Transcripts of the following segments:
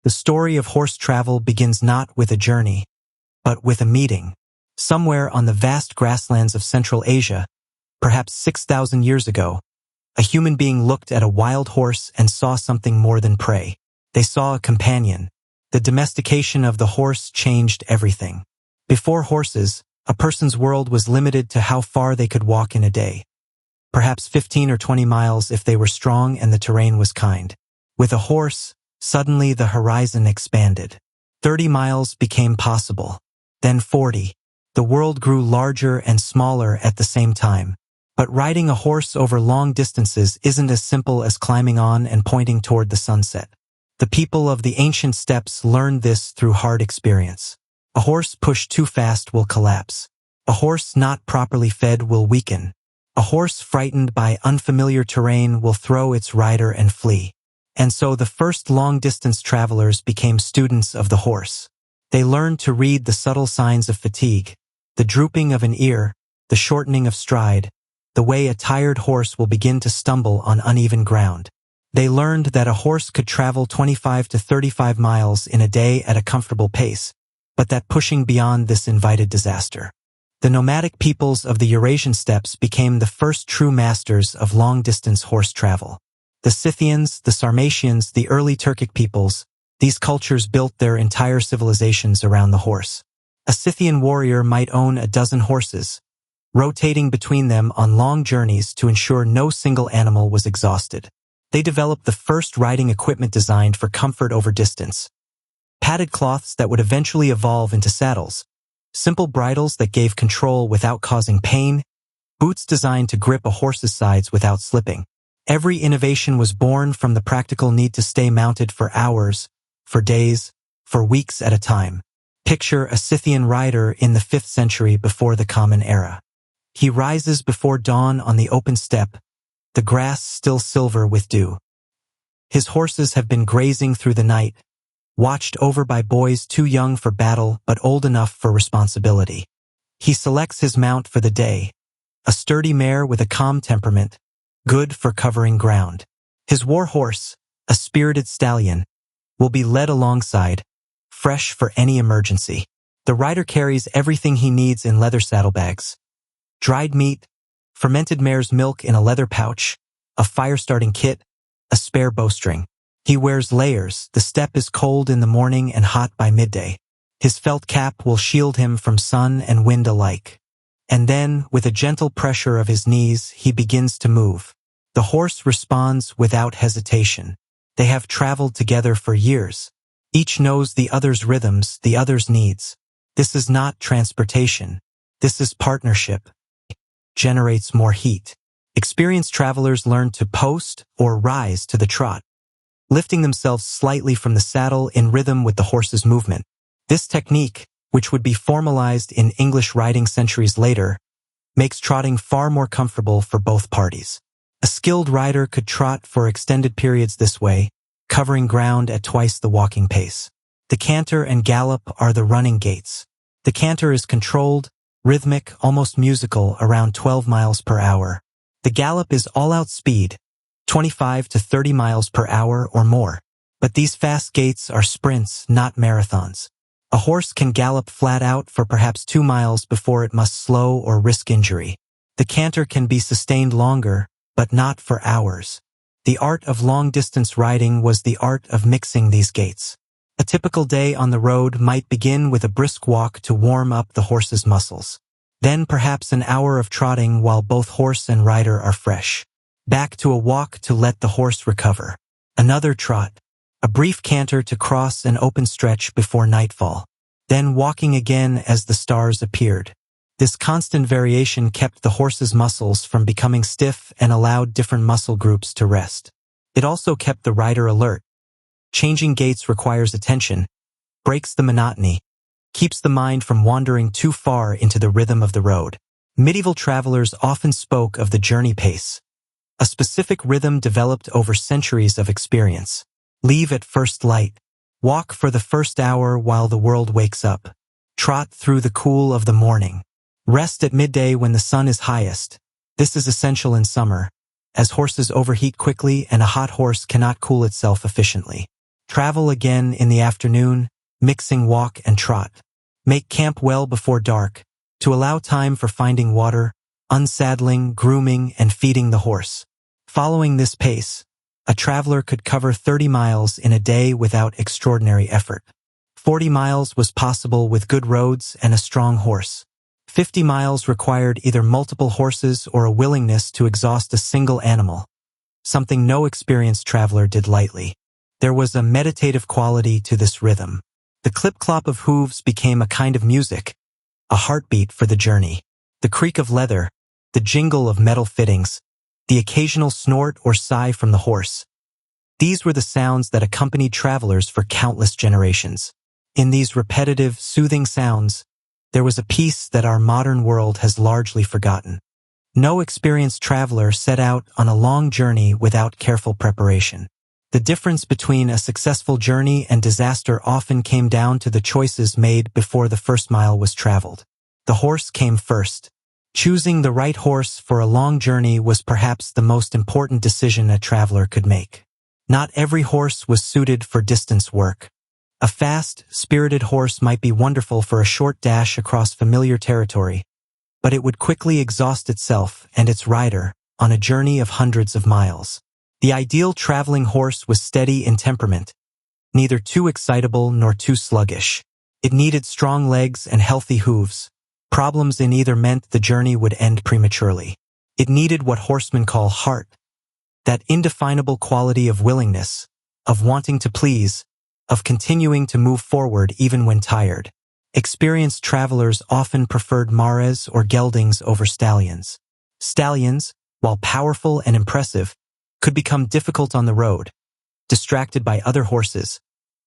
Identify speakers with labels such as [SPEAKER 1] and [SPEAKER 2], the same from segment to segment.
[SPEAKER 1] The story of horse travel begins not with a journey, but with a meeting. Somewhere on the vast grasslands of Central Asia, perhaps 6,000 years ago, a human being looked at a wild horse and saw something more than prey. They saw a companion. The domestication of the horse changed everything. Before horses, a person's world was limited to how far they could walk in a day. Perhaps 15 or 20 miles if they were strong and the terrain was kind. With a horse, suddenly the horizon expanded. 30 miles became possible. Then 40. The world grew larger and smaller at the same time. But riding a horse over long distances isn't as simple as climbing on and pointing toward the sunset. The people of the ancient steppes learned this through hard experience. A horse pushed too fast will collapse. A horse not properly fed will weaken. A horse frightened by unfamiliar terrain will throw its rider and flee. And so the first long-distance travelers became students of the horse. They learned to read the subtle signs of fatigue, the drooping of an ear, the shortening of stride, the way a tired horse will begin to stumble on uneven ground. They learned that a horse could travel 25 to 35 miles in a day at a comfortable pace, but that pushing beyond this invited disaster. The nomadic peoples of the Eurasian steppes became the first true masters of long-distance horse travel. The Scythians, the Sarmatians, the early Turkic peoples, these cultures built their entire civilizations around the horse. A Scythian warrior might own a dozen horses, rotating between them on long journeys to ensure no single animal was exhausted. They developed the first riding equipment designed for comfort over distance. Padded cloths that would eventually evolve into saddles, simple bridles that gave control without causing pain, boots designed to grip a horse's sides without slipping. Every innovation was born from the practical need to stay mounted for hours, for days, for weeks at a time. Picture a Scythian rider in the 5th century before the Common Era. He rises before dawn on the open steppe, the grass still silver with dew. His horses have been grazing through the night, watched over by boys too young for battle but old enough for responsibility. He selects his mount for the day, a sturdy mare with a calm temperament, good for covering ground. His war horse, a spirited stallion, will be led alongside, fresh for any emergency. The rider carries everything he needs in leather saddlebags: dried meat, fermented mare's milk in a leather pouch, a fire-starting kit, a spare bowstring. He wears layers. The steppe is cold in the morning and hot by midday. His felt cap will shield him from sun and wind alike. And then, with a gentle pressure of his knees, he begins to move. The horse responds without hesitation. They have traveled together for years. Each knows the other's rhythms, the other's needs. This is not transportation. This is partnership. Generates more heat. Experienced travelers learn to post or rise to the trot, lifting themselves slightly from the saddle in rhythm with the horse's movement. This technique, which would be formalized in English riding centuries later, makes trotting far more comfortable for both parties. A skilled rider could trot for extended periods this way, covering ground at twice the walking pace. The canter and gallop are the running gaits. The canter is controlled, rhythmic, almost musical, around 12 miles per hour. The gallop is all-out speed, 25 to 30 miles per hour or more. But these fast gaits are sprints, not marathons. A horse can gallop flat out for perhaps 2 miles before it must slow or risk injury. The canter can be sustained longer, but not for hours. The art of long-distance riding was the art of mixing these gaits. A typical day on the road might begin with a brisk walk to warm up the horse's muscles. Then perhaps an hour of trotting while both horse and rider are fresh. Back to a walk to let the horse recover. Another trot. A brief canter to cross an open stretch before nightfall. Then walking again as the stars appeared. This constant variation kept the horse's muscles from becoming stiff and allowed different muscle groups to rest. It also kept the rider alert. Changing gaits requires attention, breaks the monotony, keeps the mind from wandering too far into the rhythm of the road. Medieval travelers often spoke of the journey pace, a specific rhythm developed over centuries of experience. Leave at first light. Walk for the first hour while the world wakes up. Trot through the cool of the morning. Rest at midday when the sun is highest. This is essential in summer, as horses overheat quickly and a hot horse cannot cool itself efficiently. Travel again in the afternoon, mixing walk and trot. Make camp well before dark, to allow time for finding water, unsaddling, grooming, and feeding the horse. Following this pace, a traveler could cover 30 miles in a day without extraordinary effort. 40 miles was possible with good roads and a strong horse. 50 miles required either multiple horses or a willingness to exhaust a single animal, something no experienced traveler did lightly. There was a meditative quality to this rhythm. The clip-clop of hooves became a kind of music, a heartbeat for the journey. The creak of leather, the jingle of metal fittings, the occasional snort or sigh from the horse. These were the sounds that accompanied travelers for countless generations. In these repetitive, soothing sounds, there was a peace that our modern world has largely forgotten. No experienced traveler set out on a long journey without careful preparation. The difference between a successful journey and disaster often came down to the choices made before the first mile was traveled. The horse came first. Choosing the right horse for a long journey was perhaps the most important decision a traveler could make. Not every horse was suited for distance work. A fast, spirited horse might be wonderful for a short dash across familiar territory, but it would quickly exhaust itself and its rider on a journey of hundreds of miles. The ideal traveling horse was steady in temperament, neither too excitable nor too sluggish. It needed strong legs and healthy hooves. Problems in either meant the journey would end prematurely. It needed what horsemen call heart, that indefinable quality of willingness, of wanting to please, of continuing to move forward even when tired. Experienced travelers often preferred mares or geldings over stallions. Stallions, while powerful and impressive, could become difficult on the road, distracted by other horses,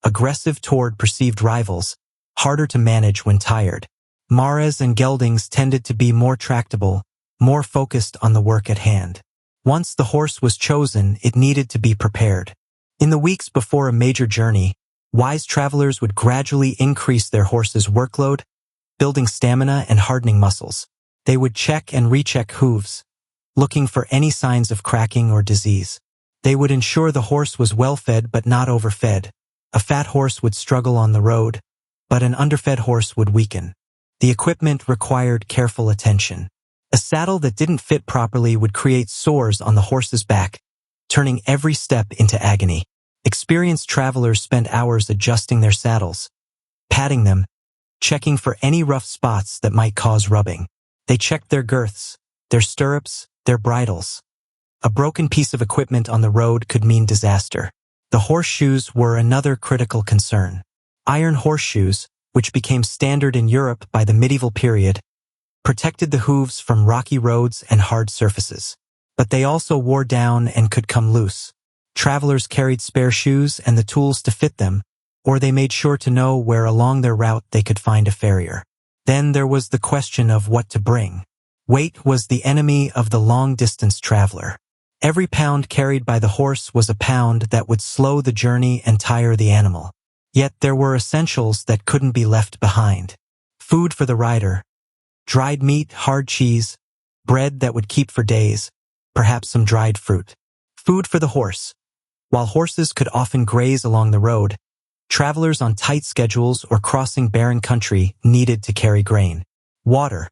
[SPEAKER 1] aggressive toward perceived rivals, harder to manage when tired. Mares and geldings tended to be more tractable, more focused on the work at hand. Once the horse was chosen, it needed to be prepared. In the weeks before a major journey, wise travelers would gradually increase their horse's workload, building stamina and hardening muscles. They would check and recheck hooves, looking for any signs of cracking or disease. They would ensure the horse was well-fed but not overfed. A fat horse would struggle on the road, but an underfed horse would weaken. The equipment required careful attention. A saddle that didn't fit properly would create sores on the horse's back, turning every step into agony. Experienced travelers spent hours adjusting their saddles, patting them, checking for any rough spots that might cause rubbing. They checked their girths, their stirrups, their bridles. A broken piece of equipment on the road could mean disaster. The horseshoes were another critical concern. Iron horseshoes, which became standard in Europe by the medieval period, protected the hooves from rocky roads and hard surfaces. But they also wore down and could come loose. Travelers carried spare shoes and the tools to fit them, or they made sure to know where along their route they could find a farrier. Then there was the question of what to bring. Weight was the enemy of the long-distance traveler. Every pound carried by the horse was a pound that would slow the journey and tire the animal. Yet there were essentials that couldn't be left behind. Food for the rider, dried meat, hard cheese, bread that would keep for days, perhaps some dried fruit. Food for the horse. While horses could often graze along the road, travelers on tight schedules or crossing barren country needed to carry grain. Water.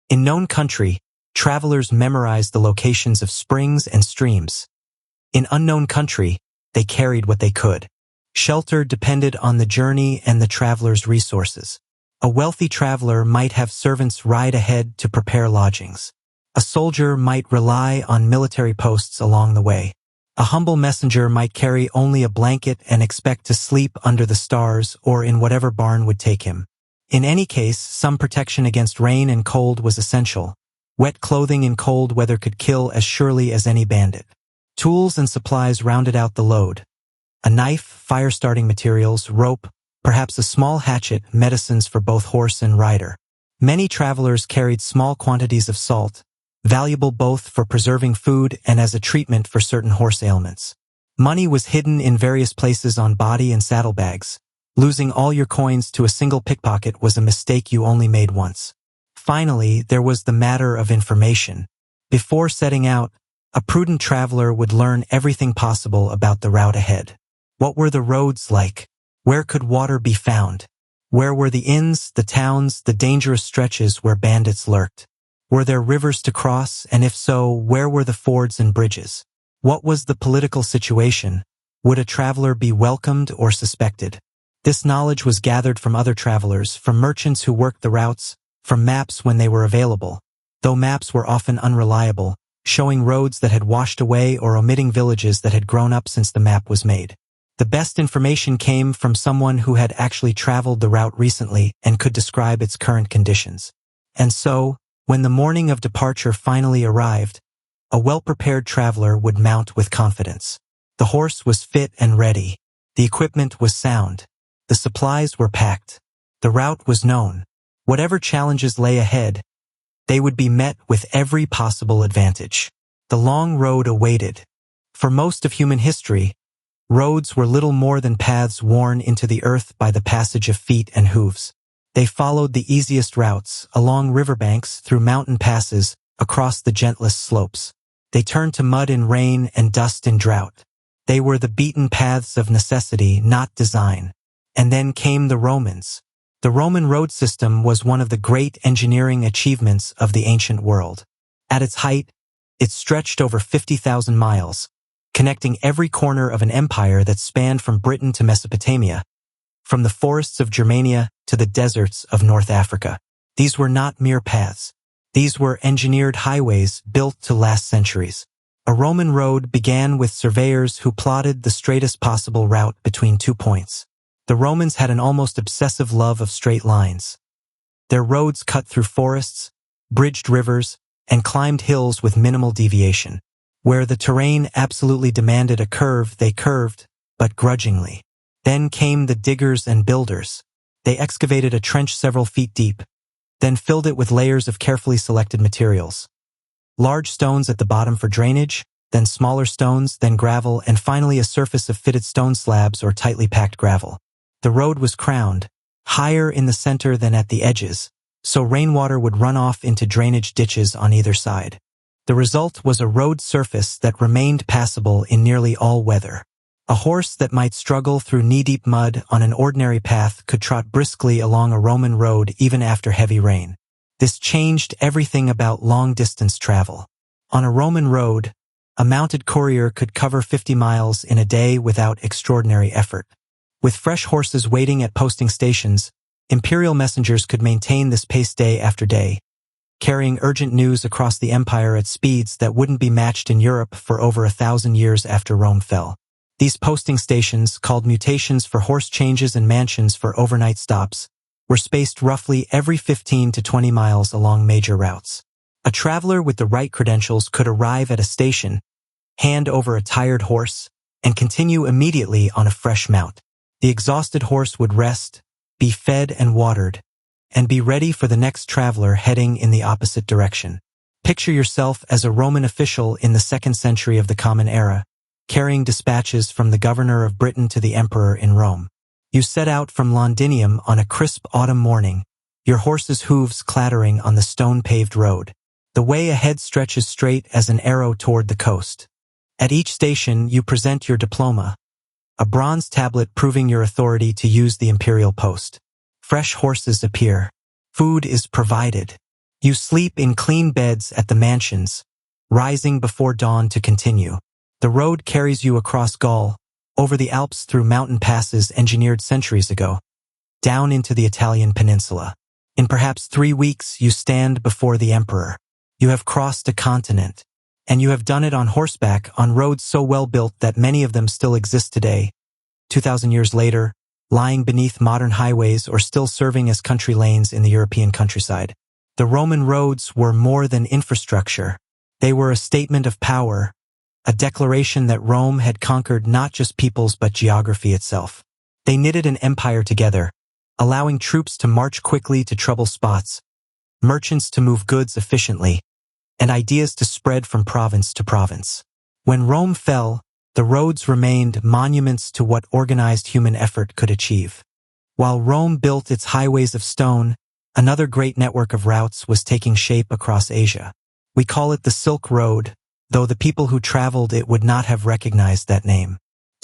[SPEAKER 1] In known country, travelers memorized the locations of springs and streams. In unknown country, they carried what they could. Shelter depended on the journey and the traveler's resources. A wealthy traveler might have servants ride ahead to prepare lodgings. A soldier might rely on military posts along the way. A humble messenger might carry only a blanket and expect to sleep under the stars or in whatever barn would take him. In any case, some protection against rain and cold was essential. Wet clothing in cold weather could kill as surely as any bandit. Tools and supplies rounded out the load. A knife, fire-starting materials, rope, perhaps a small hatchet, medicines for both horse and rider. Many travelers carried small quantities of salt, valuable both for preserving food and as a treatment for certain horse ailments. Money was hidden in various places on body and saddlebags. Losing all your coins to a single pickpocket was a mistake you only made once. Finally, there was the matter of information. Before setting out, a prudent traveler would learn everything possible about the route ahead. What were the roads like? Where could water be found? Where were the inns, the towns, the dangerous stretches where bandits lurked? Were there rivers to cross, and if so, where were the fords and bridges? What was the political situation? Would a traveler be welcomed or suspected? This knowledge was gathered from other travelers, from merchants who worked the routes, from maps when they were available, though maps were often unreliable, showing roads that had washed away or omitting villages that had grown up since the map was made. The best information came from someone who had actually traveled the route recently and could describe its current conditions. And so, when the morning of departure finally arrived, a well-prepared traveler would mount with confidence. The horse was fit and ready. The equipment was sound. The supplies were packed. The route was known. Whatever challenges lay ahead, they would be met with every possible advantage. The long road awaited. For most of human history, roads were little more than paths worn into the earth by the passage of feet and hooves. They followed the easiest routes, along riverbanks, through mountain passes, across the gentlest slopes. They turned to mud in rain and dust in drought. They were the beaten paths of necessity, not design. And then came the Romans. The Roman road system was one of the great engineering achievements of the ancient world. At its height, it stretched over 50,000 miles, connecting every corner of an empire that spanned from Britain to Mesopotamia, from the forests of Germania to the deserts of North Africa. These were not mere paths. These were engineered highways built to last centuries. A Roman road began with surveyors who plotted the straightest possible route between 2 points. The Romans had an almost obsessive love of straight lines. Their roads cut through forests, bridged rivers, and climbed hills with minimal deviation. Where the terrain absolutely demanded a curve, they curved, but grudgingly. Then came the diggers and builders. They excavated a trench several feet deep, then filled it with layers of carefully selected materials. Large stones at the bottom for drainage, then smaller stones, then gravel, and finally a surface of fitted stone slabs or tightly packed gravel. The road was crowned, higher in the center than at the edges, so rainwater would run off into drainage ditches on either side. The result was a road surface that remained passable in nearly all weather. A horse that might struggle through knee-deep mud on an ordinary path could trot briskly along a Roman road even after heavy rain. This changed everything about long-distance travel. On a Roman road, a mounted courier could cover 50 miles in a day without extraordinary effort. With fresh horses waiting at posting stations, imperial messengers could maintain this pace day after day, carrying urgent news across the empire at speeds that wouldn't be matched in Europe for over 1,000 years after Rome fell. These posting stations, called mutations for horse changes and mansions for overnight stops, were spaced roughly every 15 to 20 miles along major routes. A traveler with the right credentials could arrive at a station, hand over a tired horse, and continue immediately on a fresh mount. The exhausted horse would rest, be fed and watered, and be ready for the next traveler heading in the opposite direction. Picture yourself as a Roman official in the 2nd century of the Common Era, carrying dispatches from the governor of Britain to the emperor in Rome. You set out from Londinium on a crisp autumn morning, your horse's hooves clattering on the stone-paved road. The way ahead stretches straight as an arrow toward the coast. At each station, you present your diploma, a bronze tablet proving your authority to use the imperial post. Fresh horses appear. Food is provided. You sleep in clean beds at the mansions, rising before dawn to continue. The road carries you across Gaul, over the Alps through mountain passes engineered centuries ago, down into the Italian peninsula. In perhaps 3 weeks, you stand before the emperor. You have crossed a continent, and you have done it on horseback on roads so well built that many of them still exist today, 2,000 years later, lying beneath modern highways or still serving as country lanes in the European countryside. The Roman roads were more than infrastructure. They were a statement of power, a declaration that Rome had conquered not just peoples but geography itself. They knitted an empire together, allowing troops to march quickly to trouble spots, merchants to move goods efficiently, and ideas to spread from province to province. When Rome fell, the roads remained monuments to what organized human effort could achieve. While Rome built its highways of stone, another great network of routes was taking shape across Asia. We call it the Silk Road, though the people who traveled it would not have recognized that name.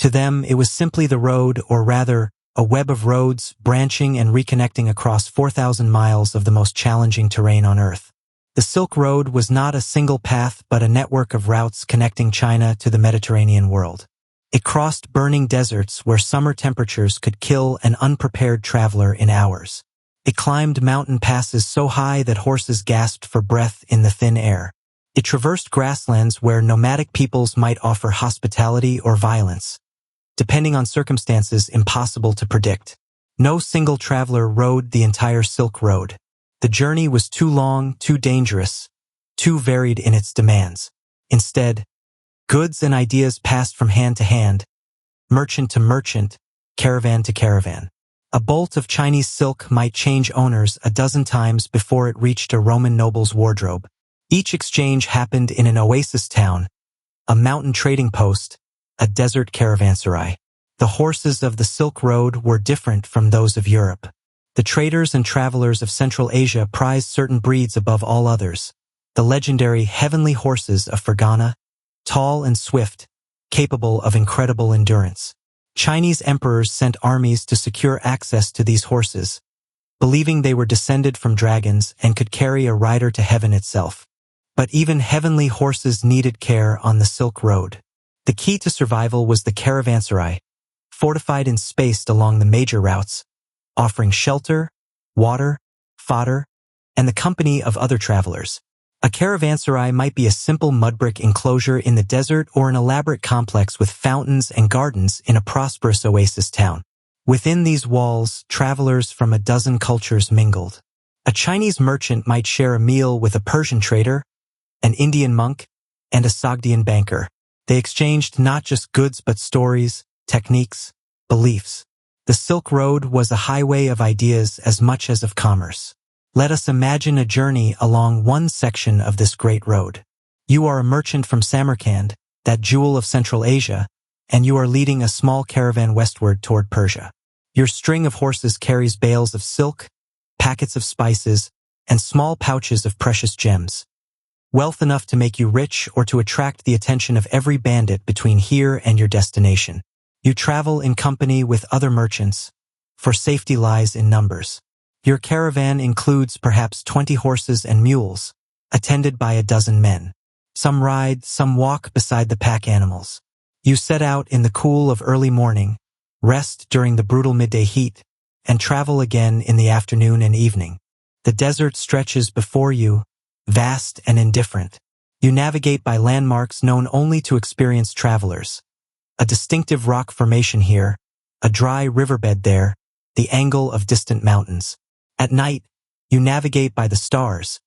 [SPEAKER 1] To them, it was simply the road, or rather, a web of roads branching and reconnecting across 4,000 miles of the most challenging terrain on Earth. The Silk Road was not a single path but a network of routes connecting China to the Mediterranean world. It crossed burning deserts where summer temperatures could kill an unprepared traveler in hours. It climbed mountain passes so high that horses gasped for breath in the thin air. It traversed grasslands where nomadic peoples might offer hospitality or violence, depending on circumstances impossible to predict. No single traveler rode the entire Silk Road. The journey was too long, too dangerous, too varied in its demands. Instead, goods and ideas passed from hand to hand, merchant to merchant, caravan to caravan. A bolt of Chinese silk might change owners a dozen times before it reached a Roman noble's wardrobe. Each exchange happened in an oasis town, a mountain trading post, a desert caravanserai. The horses of the Silk Road were different from those of Europe. The traders and travelers of Central Asia prized certain breeds above all others. The legendary heavenly horses of Fergana, tall and swift, capable of incredible endurance. Chinese emperors sent armies to secure access to these horses, believing they were descended from dragons and could carry a rider to heaven itself. But even heavenly horses needed care on the Silk Road. The key to survival was the caravanserai, fortified and spaced along the major routes, offering shelter, water, fodder, and the company of other travelers. A caravanserai might be a simple mud-brick enclosure in the desert or an elaborate complex with fountains and gardens in a prosperous oasis town. Within these walls, travelers from a dozen cultures mingled. A Chinese merchant might share a meal with a Persian trader, an Indian monk, and a Sogdian banker. They exchanged not just goods but stories, techniques, beliefs. The Silk Road was a highway of ideas as much as of commerce. Let us imagine a journey along one section of this great road. You are a merchant from Samarkand, that jewel of Central Asia, and you are leading a small caravan westward toward Persia. Your string of horses carries bales of silk, packets of spices, and small pouches of precious gems. Wealth enough to make you rich or to attract the attention of every bandit between here and your destination. You travel in company with other merchants, for safety lies in numbers. Your caravan includes perhaps 20 horses and mules, attended by a dozen men. Some ride, some walk beside the pack animals. You set out in the cool of early morning, rest during the brutal midday heat, and travel again in the afternoon and evening. The desert stretches before you, vast and indifferent. You navigate by landmarks known only to experienced travelers. A distinctive rock formation here, a dry riverbed there, the angle of distant mountains. At night, you navigate by the stars,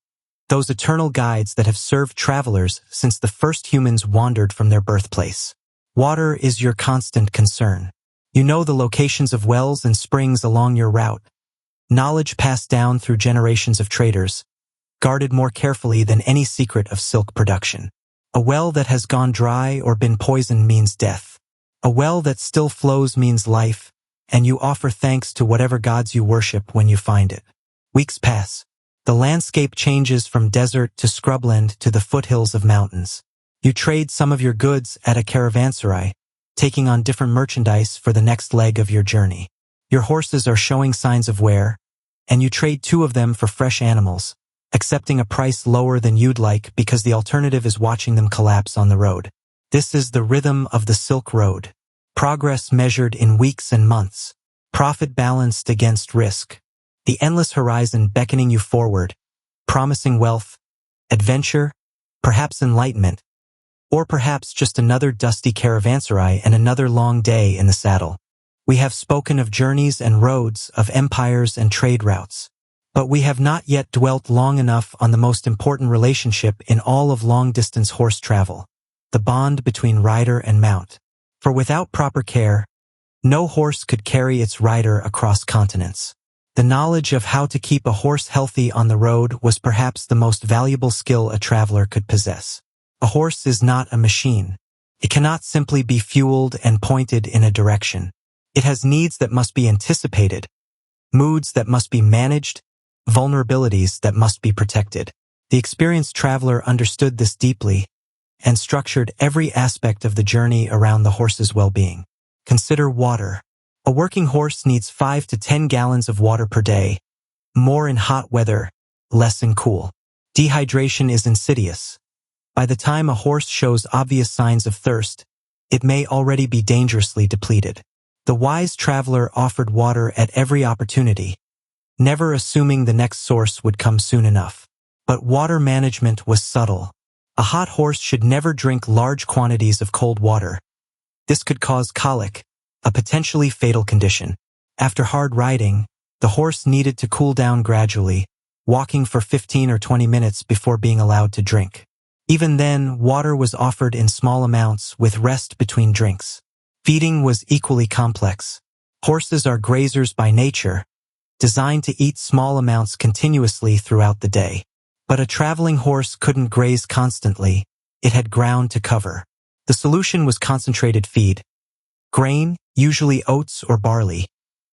[SPEAKER 1] those eternal guides that have served travelers since the first humans wandered from their birthplace. Water is your constant concern. You know the locations of wells and springs along your route. Knowledge passed down through generations of traders, guarded more carefully than any secret of silk production. A well that has gone dry or been poisoned means death. A well that still flows means life, and you offer thanks to whatever gods you worship when you find it. Weeks pass. The landscape changes from desert to scrubland to the foothills of mountains. You trade some of your goods at a caravanserai, taking on different merchandise for the next leg of your journey. Your horses are showing signs of wear, and you trade 2 of them for fresh animals, accepting a price lower than you'd like because the alternative is watching them collapse on the road. This is the rhythm of the Silk Road. Progress measured in weeks and months. Profit balanced against risk. The endless horizon beckoning you forward, promising wealth, adventure, perhaps enlightenment, or perhaps just another dusty caravanserai and another long day in the saddle. We have spoken of journeys and roads, of empires and trade routes. But we have not yet dwelt long enough on the most important relationship in all of long-distance horse travel, the bond between rider and mount. For without proper care, no horse could carry its rider across continents. The knowledge of how to keep a horse healthy on the road was perhaps the most valuable skill a traveler could possess. A horse is not a machine. It cannot simply be fueled and pointed in a direction. It has needs that must be anticipated, moods that must be managed, vulnerabilities that must be protected. The experienced traveler understood this deeply and structured every aspect of the journey around the horse's well-being. Consider water. A working horse needs 5 to 10 gallons of water per day, more in hot weather, less in cool. Dehydration is insidious. By the time a horse shows obvious signs of thirst, it may already be dangerously depleted. The wise traveler offered water at every opportunity, never assuming the next source would come soon enough. But water management was subtle. A hot horse should never drink large quantities of cold water. This could cause colic, a potentially fatal condition. After hard riding, the horse needed to cool down gradually, walking for 15 or 20 minutes before being allowed to drink. Even then, water was offered in small amounts with rest between drinks. Feeding was equally complex. Horses are grazers by nature, designed to eat small amounts continuously throughout the day. But a traveling horse couldn't graze constantly. It had ground to cover. The solution was concentrated feed. Grain, usually oats or barley,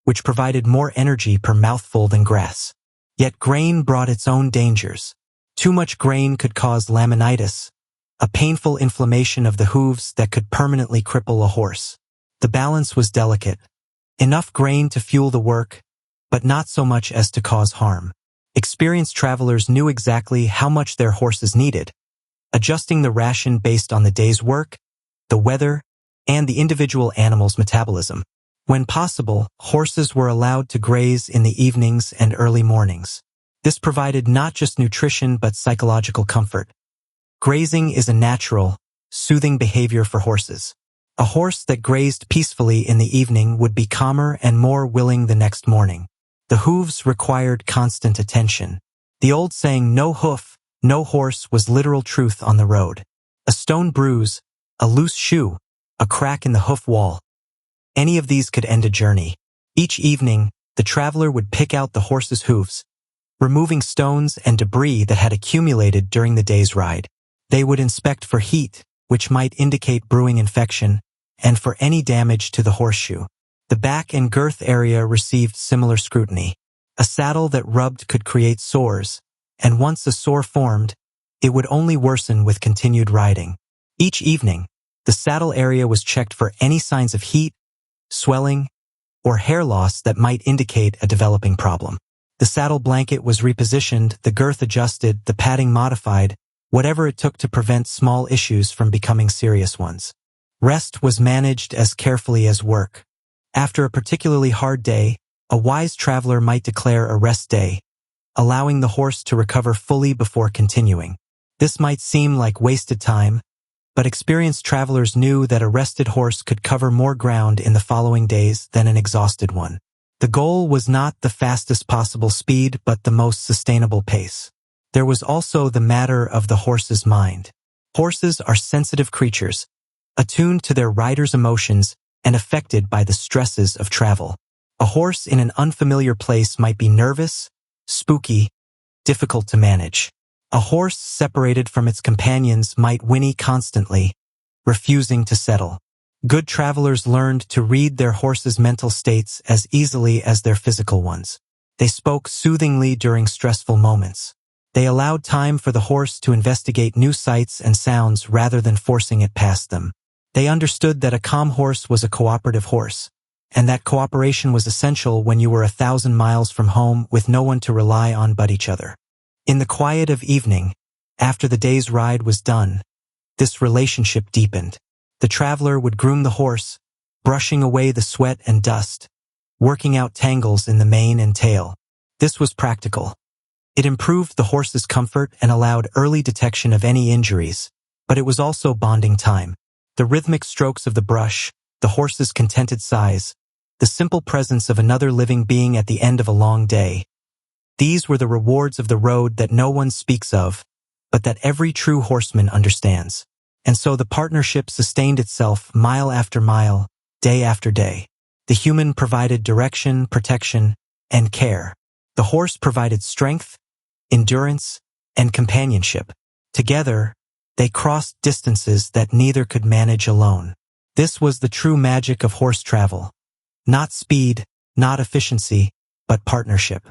[SPEAKER 1] which provided more energy per mouthful than grass. Yet grain brought its own dangers. Too much grain could cause laminitis, a painful inflammation of the hooves that could permanently cripple a horse. The balance was delicate. Enough grain to fuel the work, but not so much as to cause harm. Experienced travelers knew exactly how much their horses needed, adjusting the ration based on the day's work, the weather, and the individual animal's metabolism. When possible, horses were allowed to graze in the evenings and early mornings. This provided not just nutrition but psychological comfort. Grazing is a natural, soothing behavior for horses. A horse that grazed peacefully in the evening would be calmer and more willing the next morning. The hooves required constant attention. The old saying, "No hoof, no horse," was literal truth on the road. A stone bruise, a loose shoe, a crack in the hoof wall. Any of these could end a journey. Each evening, the traveler would pick out the horse's hooves, removing stones and debris that had accumulated during the day's ride. They would inspect for heat, which might indicate brewing infection, and for any damage to the horseshoe. The back and girth area received similar scrutiny. A saddle that rubbed could create sores, and once a sore formed, it would only worsen with continued riding. Each evening, the saddle area was checked for any signs of heat, swelling, or hair loss that might indicate a developing problem. The saddle blanket was repositioned, the girth adjusted, the padding modified, whatever it took to prevent small issues from becoming serious ones. Rest was managed as carefully as work. After a particularly hard day, a wise traveler might declare a rest day, allowing the horse to recover fully before continuing. This might seem like wasted time, but experienced travelers knew that a rested horse could cover more ground in the following days than an exhausted one. The goal was not the fastest possible speed, but the most sustainable pace. There was also the matter of the horse's mind. Horses are sensitive creatures, attuned to their rider's emotions and affected by the stresses of travel. A horse in an unfamiliar place might be nervous, spooky, difficult to manage. A horse separated from its companions might whinny constantly, refusing to settle. Good travelers learned to read their horses' mental states as easily as their physical ones. They spoke soothingly during stressful moments. They allowed time for the horse to investigate new sights and sounds rather than forcing it past them. They understood that a calm horse was a cooperative horse, and that cooperation was essential when you were 1,000 miles from home with no one to rely on but each other. In the quiet of evening, after the day's ride was done, this relationship deepened. The traveler would groom the horse, brushing away the sweat and dust, working out tangles in the mane and tail. This was practical. It improved the horse's comfort and allowed early detection of any injuries, but it was also bonding time. The rhythmic strokes of the brush, the horse's contented sighs, the simple presence of another living being at the end of a long day. These were the rewards of the road that no one speaks of, but that every true horseman understands. And so the partnership sustained itself mile after mile, day after day. The human provided direction, protection, and care. The horse provided strength, endurance, and companionship. Together, they crossed distances that neither could manage alone. This was the true magic of horse travel. Not speed, not efficiency, but partnership.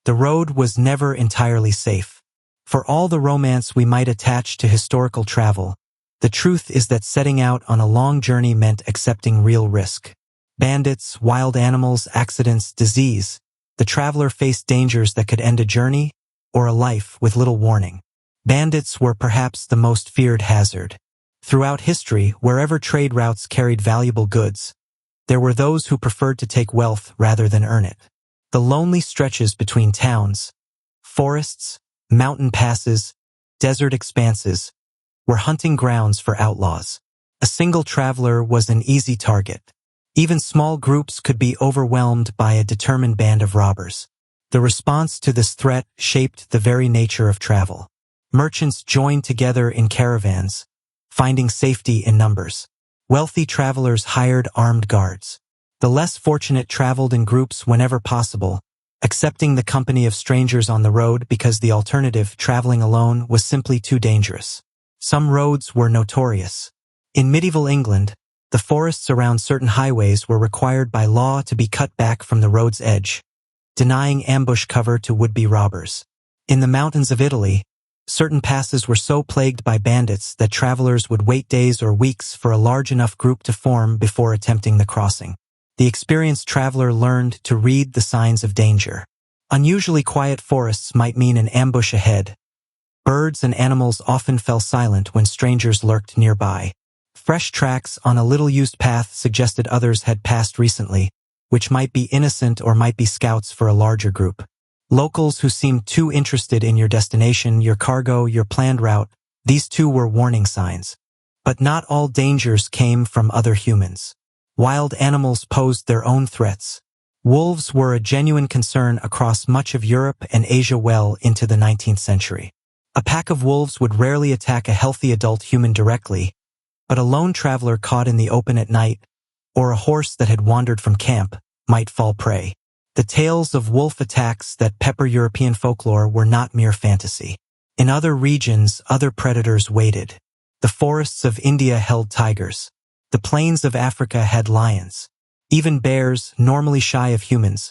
[SPEAKER 1] The road was never entirely safe. For all the romance we might attach to historical travel, the truth is that setting out on a long journey meant accepting real risk. Bandits, wild animals, accidents, disease. The traveler faced dangers that could end a journey or a life with little warning. Bandits were perhaps the most feared hazard. Throughout history, wherever trade routes carried valuable goods, there were those who preferred to take wealth rather than earn it. The lonely stretches between towns, forests, mountain passes, desert expanses, were hunting grounds for outlaws. A single traveler was an easy target. Even small groups could be overwhelmed by a determined band of robbers. The response to this threat shaped the very nature of travel. Merchants joined together in caravans, finding safety in numbers. Wealthy travelers hired armed guards. The less fortunate traveled in groups whenever possible, accepting the company of strangers on the road because the alternative, traveling alone, was simply too dangerous. Some roads were notorious. In medieval England, the forests around certain highways were required by law to be cut back from the road's edge, denying ambush cover to would-be robbers. In the mountains of Italy, certain passes were so plagued by bandits that travelers would wait days or weeks for a large enough group to form before attempting the crossing. The experienced traveler learned to read the signs of danger. Unusually quiet forests might mean an ambush ahead. Birds and animals often fell silent when strangers lurked nearby. Fresh tracks on a little-used path suggested others had passed recently, which might be innocent or might be scouts for a larger group. Locals who seemed too interested in your destination, your cargo, your planned route, these too were warning signs. But not all dangers came from other humans. Wild animals posed their own threats. Wolves were a genuine concern across much of Europe and Asia well into the 19th century. A pack of wolves would rarely attack a healthy adult human directly, but a lone traveler caught in the open at night, or a horse that had wandered from camp, might fall prey. The tales of wolf attacks that pepper European folklore were not mere fantasy. In other regions, other predators waited. The forests of India held tigers. The plains of Africa had lions. Even bears, normally shy of humans,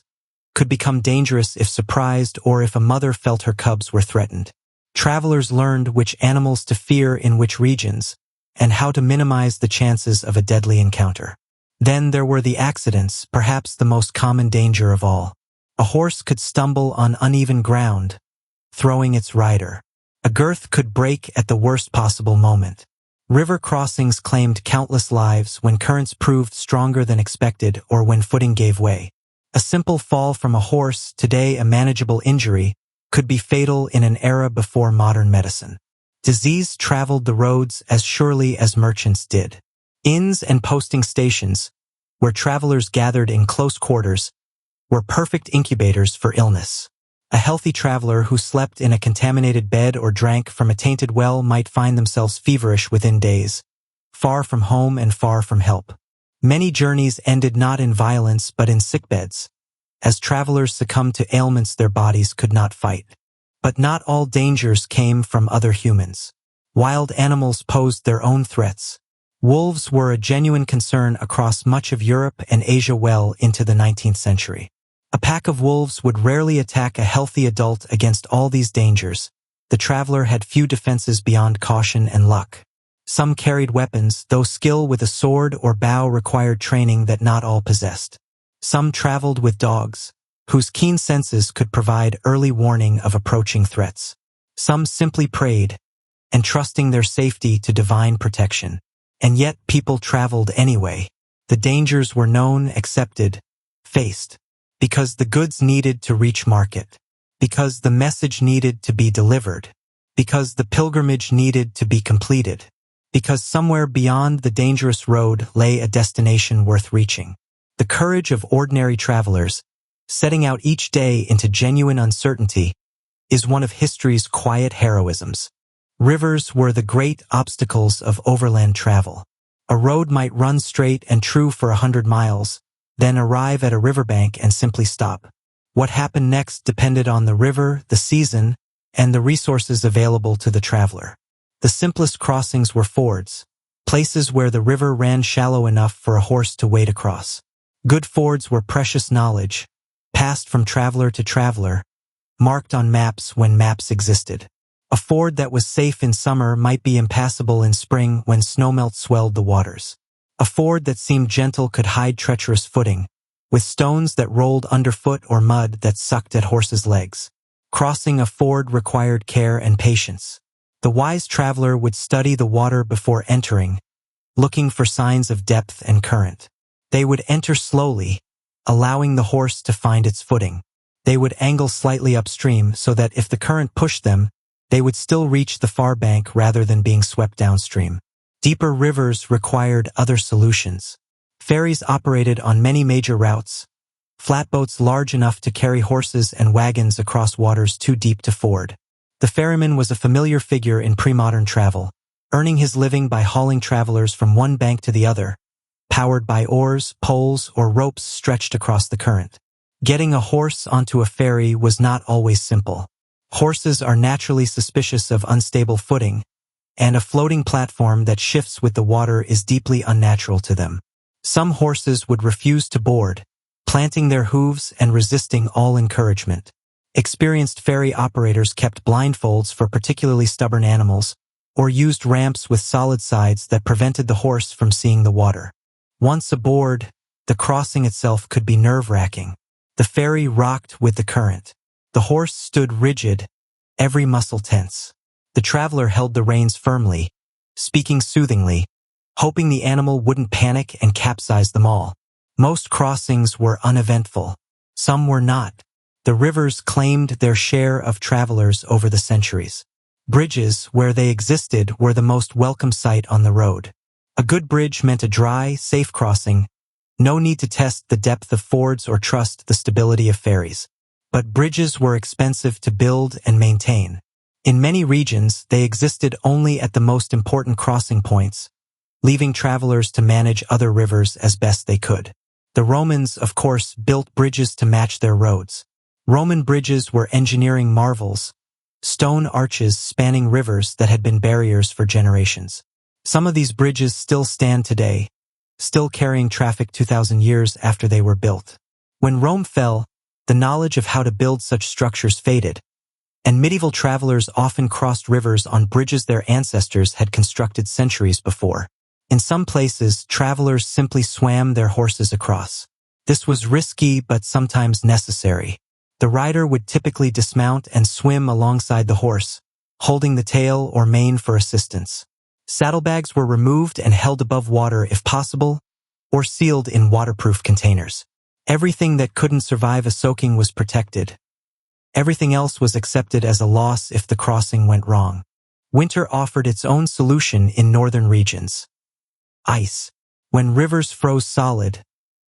[SPEAKER 1] could become dangerous if surprised or if a mother felt her cubs were threatened. Travelers learned which animals to fear in which regions, and how to minimize the chances of a deadly encounter. Then there were the accidents, perhaps the most common danger of all. A horse could stumble on uneven ground, throwing its rider. A girth could break at the worst possible moment. River crossings claimed countless lives when currents proved stronger than expected or when footing gave way. A simple fall from a horse, today a manageable injury, could be fatal in an era before modern medicine. Disease traveled the roads as surely as merchants did. Inns and posting stations, where travelers gathered in close quarters, were perfect incubators for illness. A healthy traveler who slept in a contaminated bed or drank from a tainted well might find themselves feverish within days, far from home and far from help. Many journeys ended not in violence but in sickbeds, as travelers succumbed to ailments their bodies could not fight. But not all dangers came from other humans. Wild animals posed their own threats. Wolves were a genuine concern across much of Europe and Asia well into the 19th century. A pack of wolves would rarely attack a healthy adult. Against all these dangers, the traveler had few defenses beyond caution and luck. Some carried weapons, though skill with a sword or bow required training that not all possessed. Some traveled with dogs, whose keen senses could provide early warning of approaching threats. Some simply prayed, entrusting their safety to divine protection. And yet people traveled anyway. The dangers were known, accepted, faced, because the goods needed to reach market, because the message needed to be delivered, because the pilgrimage needed to be completed, because somewhere beyond the dangerous road lay a destination worth reaching. The courage of ordinary travelers, setting out each day into genuine uncertainty, is one of history's quiet heroisms. Rivers were the great obstacles of overland travel. A road might run straight and true for 100 miles, then arrive at a riverbank and simply stop. What happened next depended on the river, the season, and the resources available to the traveler. The simplest crossings were fords, places where the river ran shallow enough for a horse to wade across. Good fords were precious knowledge, passed from traveler to traveler, marked on maps when maps existed. A ford that was safe in summer might be impassable in spring when snowmelt swelled the waters. A ford that seemed gentle could hide treacherous footing, with stones that rolled underfoot or mud that sucked at horses' legs. Crossing a ford required care and patience. The wise traveler would study the water before entering, looking for signs of depth and current. They would enter slowly, allowing the horse to find its footing. They would angle slightly upstream so that if the current pushed them, they would still reach the far bank rather than being swept downstream. Deeper rivers required other solutions. Ferries operated on many major routes, flatboats large enough to carry horses and wagons across waters too deep to ford. The ferryman was a familiar figure in pre-modern travel, earning his living by hauling travelers from one bank to the other, powered by oars, poles, or ropes stretched across the current. Getting a horse onto a ferry was not always simple. Horses are naturally suspicious of unstable footing, and a floating platform that shifts with the water is deeply unnatural to them. Some horses would refuse to board, planting their hooves and resisting all encouragement. Experienced ferry operators kept blindfolds for particularly stubborn animals, or used ramps with solid sides that prevented the horse from seeing the water. Once aboard, the crossing itself could be nerve-wracking. The ferry rocked with the current. The horse stood rigid, every muscle tense. The traveler held the reins firmly, speaking soothingly, hoping the animal wouldn't panic and capsize them all. Most crossings were uneventful. Some were not. The rivers claimed their share of travelers over the centuries. Bridges, where they existed, were the most welcome sight on the road. A good bridge meant a dry, safe crossing. No need to test the depth of fords or trust the stability of ferries. But bridges were expensive to build and maintain. In many regions, they existed only at the most important crossing points, leaving travelers to manage other rivers as best they could. The Romans, of course, built bridges to match their roads. Roman bridges were engineering marvels, stone arches spanning rivers that had been barriers for generations. Some of these bridges still stand today, still carrying traffic 2,000 years after they were built. When Rome fell, the knowledge of how to build such structures faded, and medieval travelers often crossed rivers on bridges their ancestors had constructed centuries before. In some places, travelers simply swam their horses across. This was risky but sometimes necessary. The rider would typically dismount and swim alongside the horse, holding the tail or mane for assistance. Saddlebags were removed and held above water if possible, or sealed in waterproof containers. Everything that couldn't survive a soaking was protected. Everything else was accepted as a loss if the crossing went wrong. Winter offered its own solution in northern regions. Ice. When rivers froze solid,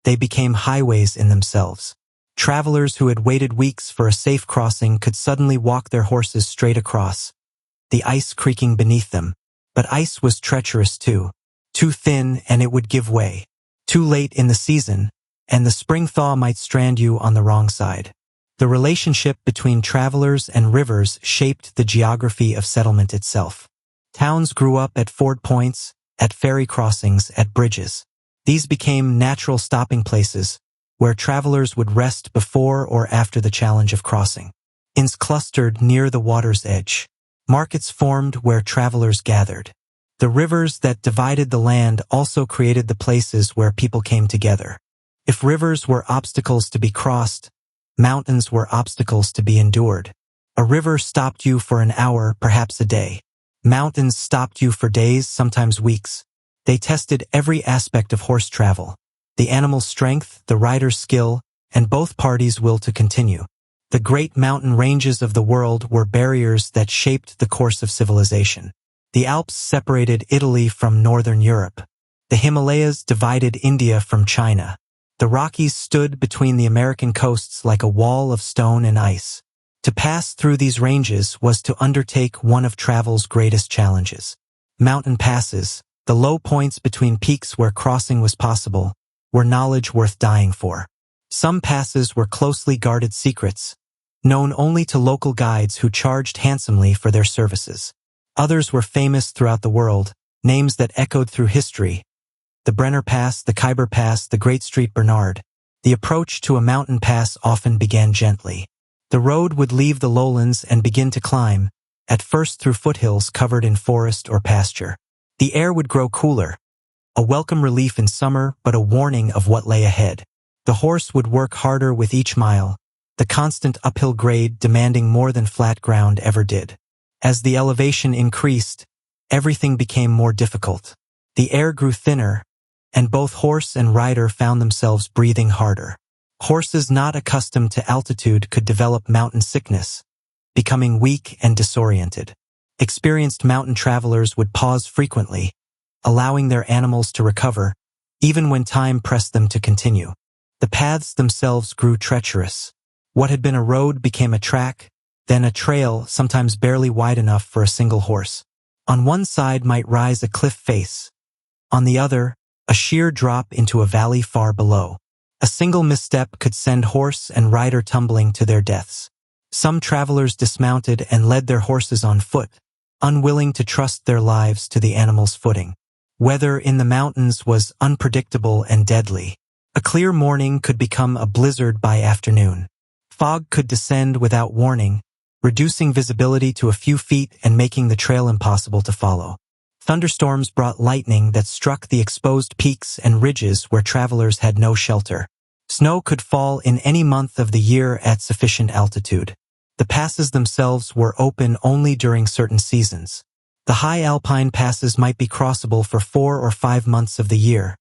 [SPEAKER 1] they became highways in themselves. Travelers who had waited weeks for a safe crossing could suddenly walk their horses straight across, the ice creaking beneath them. But ice was treacherous too. Too thin and it would give way. Too late in the season, and the spring thaw might strand you on the wrong side. The relationship between travelers and rivers shaped the geography of settlement itself. Towns grew up at ford points, at ferry crossings, at bridges. These became natural stopping places, where travelers would rest before or after the challenge of crossing. Inns clustered near the water's edge. Markets formed where travelers gathered. The rivers that divided the land also created the places where people came together. If rivers were obstacles to be crossed, mountains were obstacles to be endured. A river stopped you for an hour, perhaps a day. Mountains stopped you for days, sometimes weeks. They tested every aspect of horse travel: the animal's strength, the rider's skill, and both parties' will to continue. The great mountain ranges of the world were barriers that shaped the course of civilization. The Alps separated Italy from northern Europe. The Himalayas divided India from China. The Rockies stood between the American coasts like a wall of stone and ice. To pass through these ranges was to undertake one of travel's greatest challenges. Mountain passes, the low points between peaks where crossing was possible, were knowledge worth dying for. Some passes were closely guarded secrets, known only to local guides who charged handsomely for their services. Others were famous throughout the world, names that echoed through history: the Brenner Pass, the Khyber Pass, the Great Street Bernard. The approach to a mountain pass often began gently. The road would leave the lowlands and begin to climb, at first through foothills covered in forest or pasture. The air would grow cooler, a welcome relief in summer but a warning of what lay ahead. The horse would work harder with each mile, the constant uphill grade demanding more than flat ground ever did. As the elevation increased, everything became more difficult. The air grew thinner, and both horse and rider found themselves breathing harder. Horses not accustomed to altitude could develop mountain sickness, becoming weak and disoriented. Experienced mountain travelers would pause frequently, allowing their animals to recover, even when time pressed them to continue. The paths themselves grew treacherous. What had been a road became a track, then a trail, sometimes barely wide enough for a single horse. On one side might rise a cliff face. On the other, a sheer drop into a valley far below. A single misstep could send horse and rider tumbling to their deaths. Some travelers dismounted and led their horses on foot, unwilling to trust their lives to the animal's footing. Weather in the mountains was unpredictable and deadly. A clear morning could become a blizzard by afternoon. Fog could descend without warning, reducing visibility to a few feet and making the trail impossible to follow. Thunderstorms brought lightning that struck the exposed peaks and ridges where travelers had no shelter. Snow could fall in any month of the year at sufficient altitude. The passes themselves were open only during certain seasons. The high alpine passes might be crossable for 4 or 5 months of the year.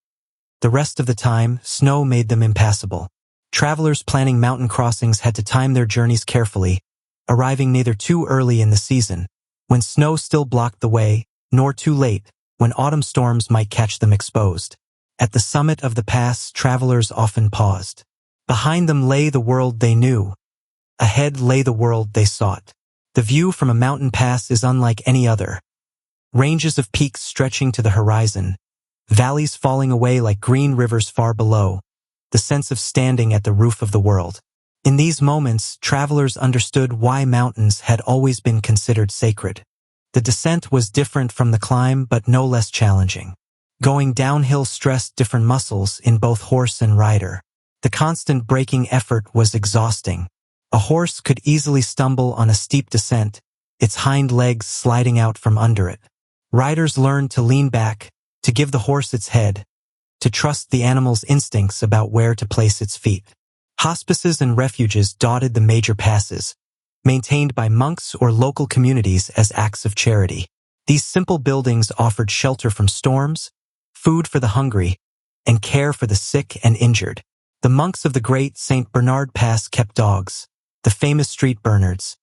[SPEAKER 1] The rest of the time, snow made them impassable. Travelers planning mountain crossings had to time their journeys carefully, arriving neither too early in the season, when snow still blocked the way, nor too late, when autumn storms might catch them exposed. At the summit of the pass, travelers often paused. Behind them lay the world they knew. Ahead lay the world they sought. The view from a mountain pass is unlike any other. Ranges of peaks stretching to the horizon, valleys falling away like green rivers far below, the sense of standing at the roof of the world. In these moments, travelers understood why mountains had always been considered sacred. The descent was different from the climb, but no less challenging. Going downhill stressed different muscles in both horse and rider. The constant braking effort was exhausting. A horse could easily stumble on a steep descent, its hind legs sliding out from under it. Riders learned to lean back, to give the horse its head, to trust the animal's instincts about where to place its feet. Hospices and refuges dotted the major passes, maintained by monks or local communities as acts of charity. These simple buildings offered shelter from storms, food for the hungry, and care for the sick and injured. The monks of the great St. Bernard Pass kept dogs, the famous street Bernards,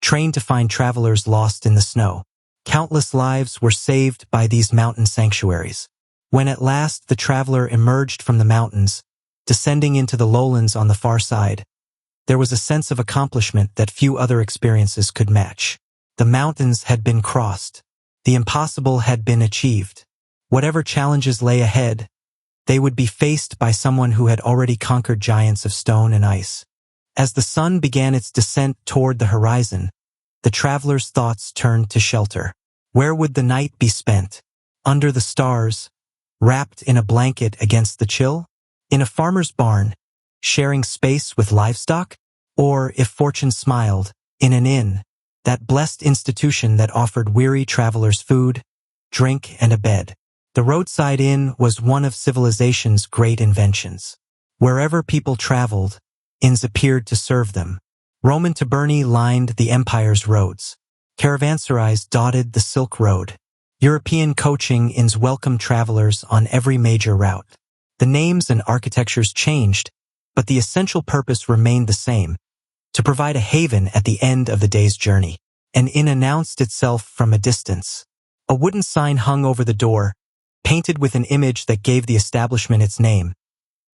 [SPEAKER 1] trained to find travelers lost in the snow. Countless lives were saved by these mountain sanctuaries. When at last the traveler emerged from the mountains, descending into the lowlands on the far side, there was a sense of accomplishment that few other experiences could match. The mountains had been crossed. The impossible had been achieved. Whatever challenges lay ahead, they would be faced by someone who had already conquered giants of stone and ice. As the sun began its descent toward the horizon, the traveler's thoughts turned to shelter. Where would the night be spent? Under the stars, wrapped in a blanket against the chill? In a farmer's barn, sharing space with livestock? Or, if fortune smiled, in an inn, that blessed institution that offered weary travelers food, drink, and a bed. The roadside inn was one of civilization's great inventions. Wherever people traveled, inns appeared to serve them. Roman tabernae lined the empire's roads. Caravanserais dotted the Silk Road. European coaching inns welcomed travelers on every major route. The names and architectures changed, but the essential purpose remained the same: to provide a haven at the end of the day's journey. An inn announced itself from a distance. A wooden sign hung over the door, painted with an image that gave the establishment its name: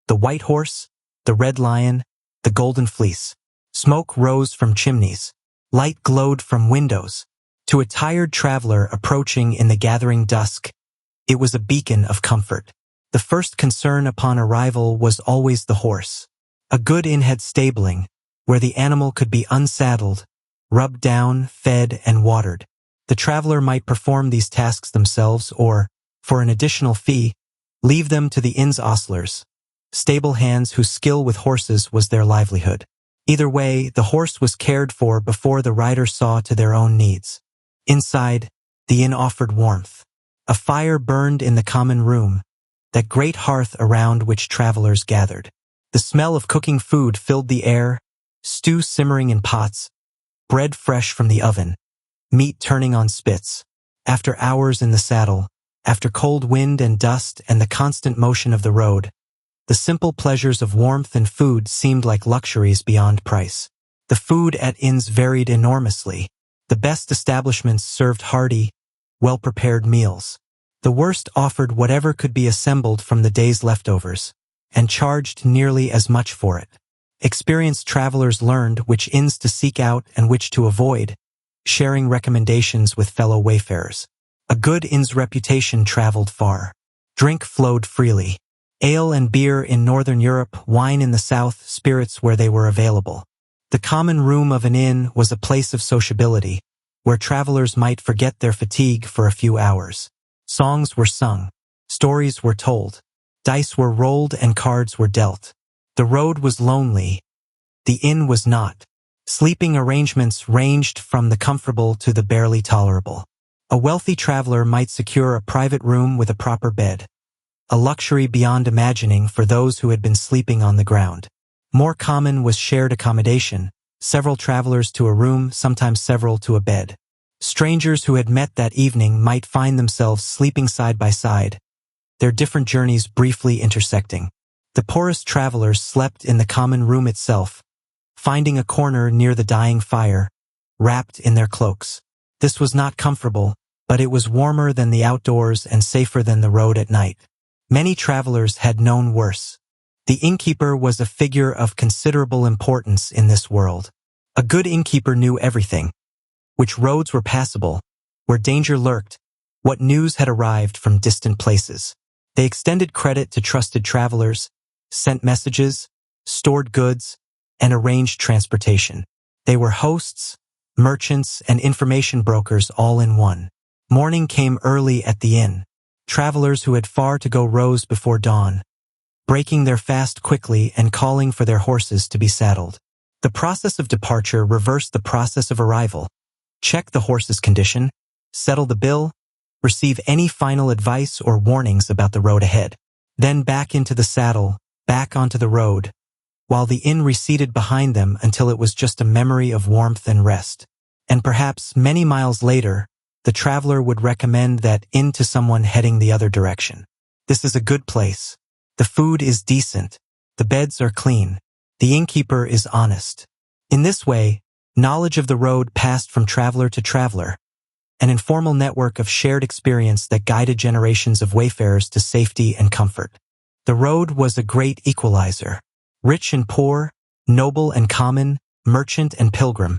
[SPEAKER 1] the White Horse, the Red Lion, the Golden Fleece. Smoke rose from chimneys. Light glowed from windows. To a tired traveler approaching in the gathering dusk, it was a beacon of comfort. The first concern upon arrival was always the horse. A good inn had stabling, where the animal could be unsaddled, rubbed down, fed, and watered. The traveler might perform these tasks themselves or, for an additional fee, leave them to the inn's ostlers, stable hands whose skill with horses was their livelihood. Either way, the horse was cared for before the rider saw to their own needs. Inside, the inn offered warmth. A fire burned in the common room, that great hearth around which travelers gathered. The smell of cooking food filled the air, stew simmering in pots, bread fresh from the oven, meat turning on spits. After hours in the saddle, after cold wind and dust and the constant motion of the road, the simple pleasures of warmth and food seemed like luxuries beyond price. The food at inns varied enormously. The best establishments served hearty, well-prepared meals. The worst offered whatever could be assembled from the day's leftovers, and charged nearly as much for it. Experienced travelers learned which inns to seek out and which to avoid, sharing recommendations with fellow wayfarers. A good inn's reputation traveled far. Drink flowed freely. Ale and beer in Northern Europe, wine in the South, spirits where they were available. The common room of an inn was a place of sociability, where travelers might forget their fatigue for a few hours. Songs were sung, stories were told, dice were rolled and cards were dealt. The road was lonely. The inn was not. Sleeping arrangements ranged from the comfortable to the barely tolerable. A wealthy traveler might secure a private room with a proper bed, a luxury beyond imagining for those who had been sleeping on the ground. More common was shared accommodation, several travelers to a room, sometimes several to a bed. Strangers who had met that evening might find themselves sleeping side by side, their different journeys briefly intersecting. The poorest travelers slept in the common room itself, finding a corner near the dying fire, wrapped in their cloaks. This was not comfortable, but it was warmer than the outdoors and safer than the road at night. Many travelers had known worse. The innkeeper was a figure of considerable importance in this world. A good innkeeper knew everything: which roads were passable, where danger lurked, what news had arrived from distant places. They extended credit to trusted travelers, sent messages, stored goods, and arranged transportation. They were hosts, merchants, and information brokers all in one. Morning came early at the inn. Travelers who had far to go rose before dawn, breaking their fast quickly and calling for their horses to be saddled. The process of departure reversed the process of arrival. Check the horse's condition, settle the bill, receive any final advice or warnings about the road ahead. Then back into the saddle, back onto the road, while the inn receded behind them until it was just a memory of warmth and rest. And perhaps many miles later, the traveler would recommend that inn to someone heading the other direction. This is a good place. The food is decent. The beds are clean. The innkeeper is honest. In this way, knowledge of the road passed from traveler to traveler, an informal network of shared experience that guided generations of wayfarers to safety and comfort. The road was a great equalizer. Rich and poor, noble and common, merchant and pilgrim,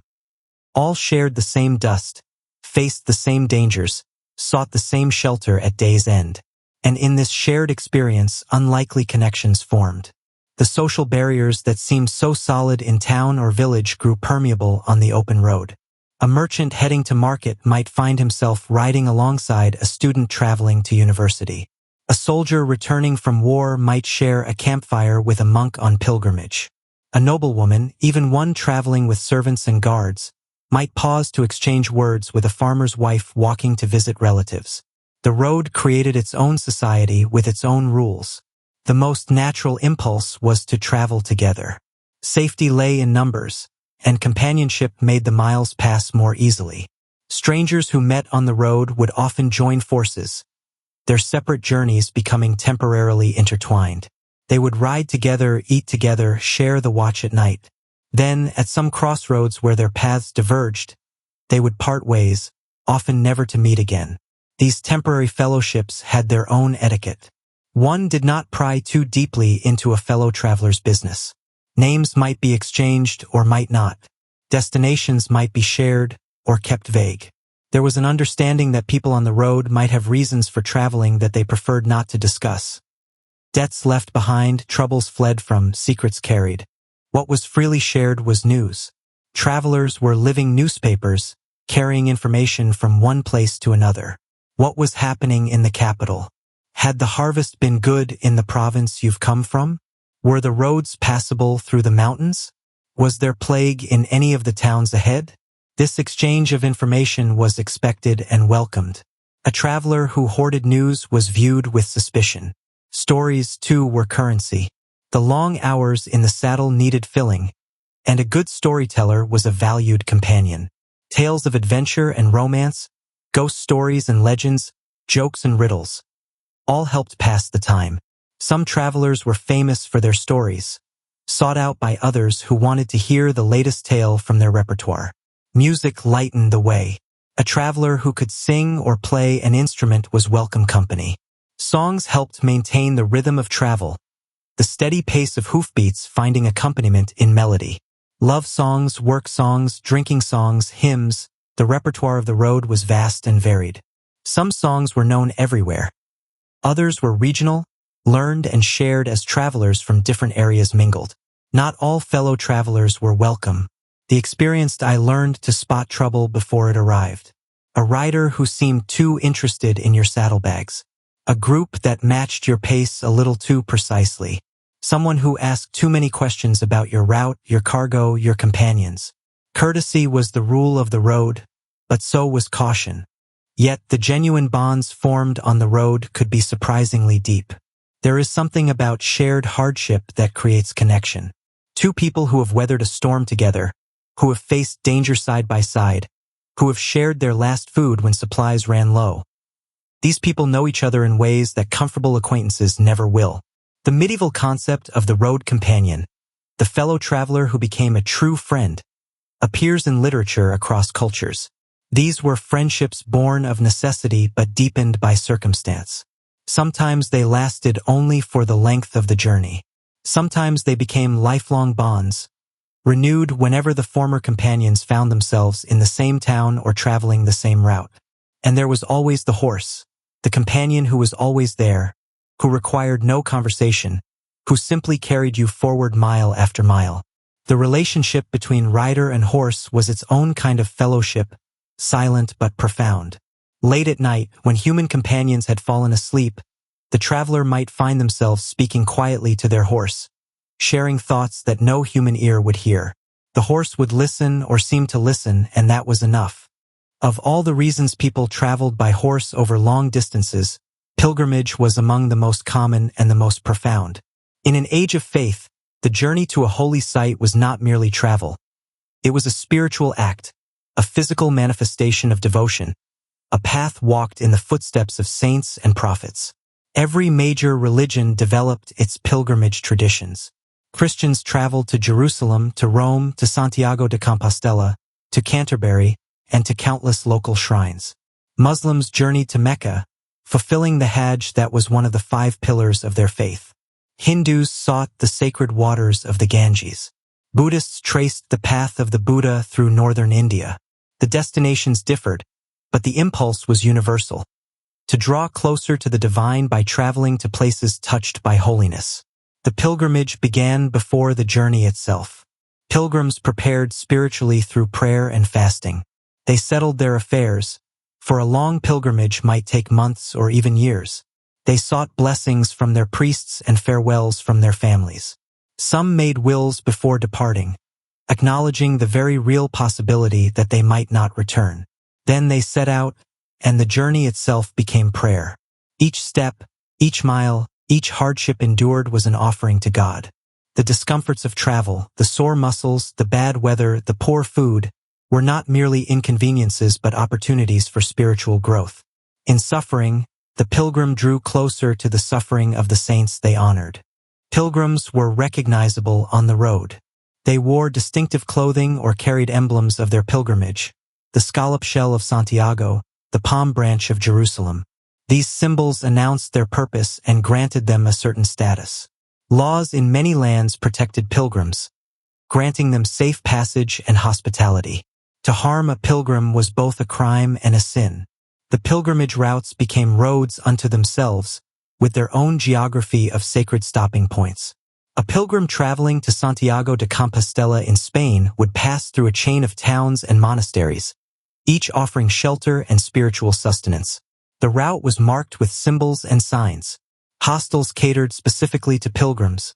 [SPEAKER 1] all shared the same dust, faced the same dangers, sought the same shelter at day's end. And in this shared experience, unlikely connections formed. The social barriers that seemed so solid in town or village grew permeable on the open road. A merchant heading to market might find himself riding alongside a student traveling to university. A soldier returning from war might share a campfire with a monk on pilgrimage. A noblewoman, even one traveling with servants and guards, might pause to exchange words with a farmer's wife walking to visit relatives. The road created its own society with its own rules. The most natural impulse was to travel together. Safety lay in numbers, and companionship made the miles pass more easily. Strangers who met on the road would often join forces, their separate journeys becoming temporarily intertwined. They would ride together, eat together, share the watch at night. Then, at some crossroads where their paths diverged, they would part ways, often never to meet again. These temporary fellowships had their own etiquette. One did not pry too deeply into a fellow traveler's business. Names might be exchanged or might not. Destinations might be shared or kept vague. There was an understanding that people on the road might have reasons for traveling that they preferred not to discuss. Debts left behind, troubles fled from, secrets carried. What was freely shared was news. Travelers were living newspapers, carrying information from one place to another. What was happening in the capital? Had the harvest been good in the province you've come from? Were the roads passable through the mountains? Was there plague in any of the towns ahead? This exchange of information was expected and welcomed. A traveler who hoarded news was viewed with suspicion. Stories, too, were currency. The long hours in the saddle needed filling, and a good storyteller was a valued companion. Tales of adventure and romance, ghost stories and legends, jokes and riddles, all helped pass the time. Some travelers were famous for their stories, sought out by others who wanted to hear the latest tale from their repertoire. Music lightened the way. A traveler who could sing or play an instrument was welcome company. Songs helped maintain the rhythm of travel, the steady pace of hoofbeats finding accompaniment in melody. Love songs, work songs, drinking songs, hymns, the repertoire of the road was vast and varied. Some songs were known everywhere. Others were regional, learned and shared as travelers from different areas mingled. Not all fellow travelers were welcome. The experienced I learned to spot trouble before it arrived. A rider who seemed too interested in your saddlebags. A group that matched your pace a little too precisely. Someone who asked too many questions about your route, your cargo, your companions. Courtesy was the rule of the road, but so was caution. Yet the genuine bonds formed on the road could be surprisingly deep. There is something about shared hardship that creates connection. Two people who have weathered a storm together, who have faced danger side by side, who have shared their last food when supplies ran low. These people know each other in ways that comfortable acquaintances never will. The medieval concept of the road companion, the fellow traveler who became a true friend, appears in literature across cultures. These were friendships born of necessity but deepened by circumstance. Sometimes they lasted only for the length of the journey. Sometimes they became lifelong bonds, renewed whenever the former companions found themselves in the same town or traveling the same route. And there was always the horse, the companion who was always there, who required no conversation, who simply carried you forward mile after mile. The relationship between rider and horse was its own kind of fellowship, silent but profound. Late at night, when human companions had fallen asleep, the traveler might find themselves speaking quietly to their horse, sharing thoughts that no human ear would hear. The horse would listen or seem to listen, and that was enough. Of all the reasons people traveled by horse over long distances, pilgrimage was among the most common and the most profound. In an age of faith, the journey to a holy site was not merely travel. It was a spiritual act, a physical manifestation of devotion, a path walked in the footsteps of saints and prophets. Every major religion developed its pilgrimage traditions. Christians traveled to Jerusalem, to Rome, to Santiago de Compostela, to Canterbury, and to countless local shrines. Muslims journeyed to Mecca, fulfilling the Hajj that was one of the 5 pillars of their faith. Hindus sought the sacred waters of the Ganges. Buddhists traced the path of the Buddha through northern India. The destinations differed, but the impulse was universal: to draw closer to the divine by traveling to places touched by holiness. The pilgrimage began before the journey itself. Pilgrims prepared spiritually through prayer and fasting. They settled their affairs, for a long pilgrimage might take months or even years. They sought blessings from their priests and farewells from their families. Some made wills before departing, acknowledging the very real possibility that they might not return. Then they set out, and the journey itself became prayer. Each step, each mile, each hardship endured was an offering to God. The discomforts of travel, the sore muscles, the bad weather, the poor food, were not merely inconveniences but opportunities for spiritual growth. In suffering, the pilgrim drew closer to the suffering of the saints they honored. Pilgrims were recognizable on the road. They wore distinctive clothing or carried emblems of their pilgrimage: the scallop shell of Santiago, the palm branch of Jerusalem. These symbols announced their purpose and granted them a certain status. Laws in many lands protected pilgrims, granting them safe passage and hospitality. To harm a pilgrim was both a crime and a sin. The pilgrimage routes became roads unto themselves, with their own geography of sacred stopping points. A pilgrim traveling to Santiago de Compostela in Spain would pass through a chain of towns and monasteries, each offering shelter and spiritual sustenance. The route was marked with symbols and signs. Hostels catered specifically to pilgrims,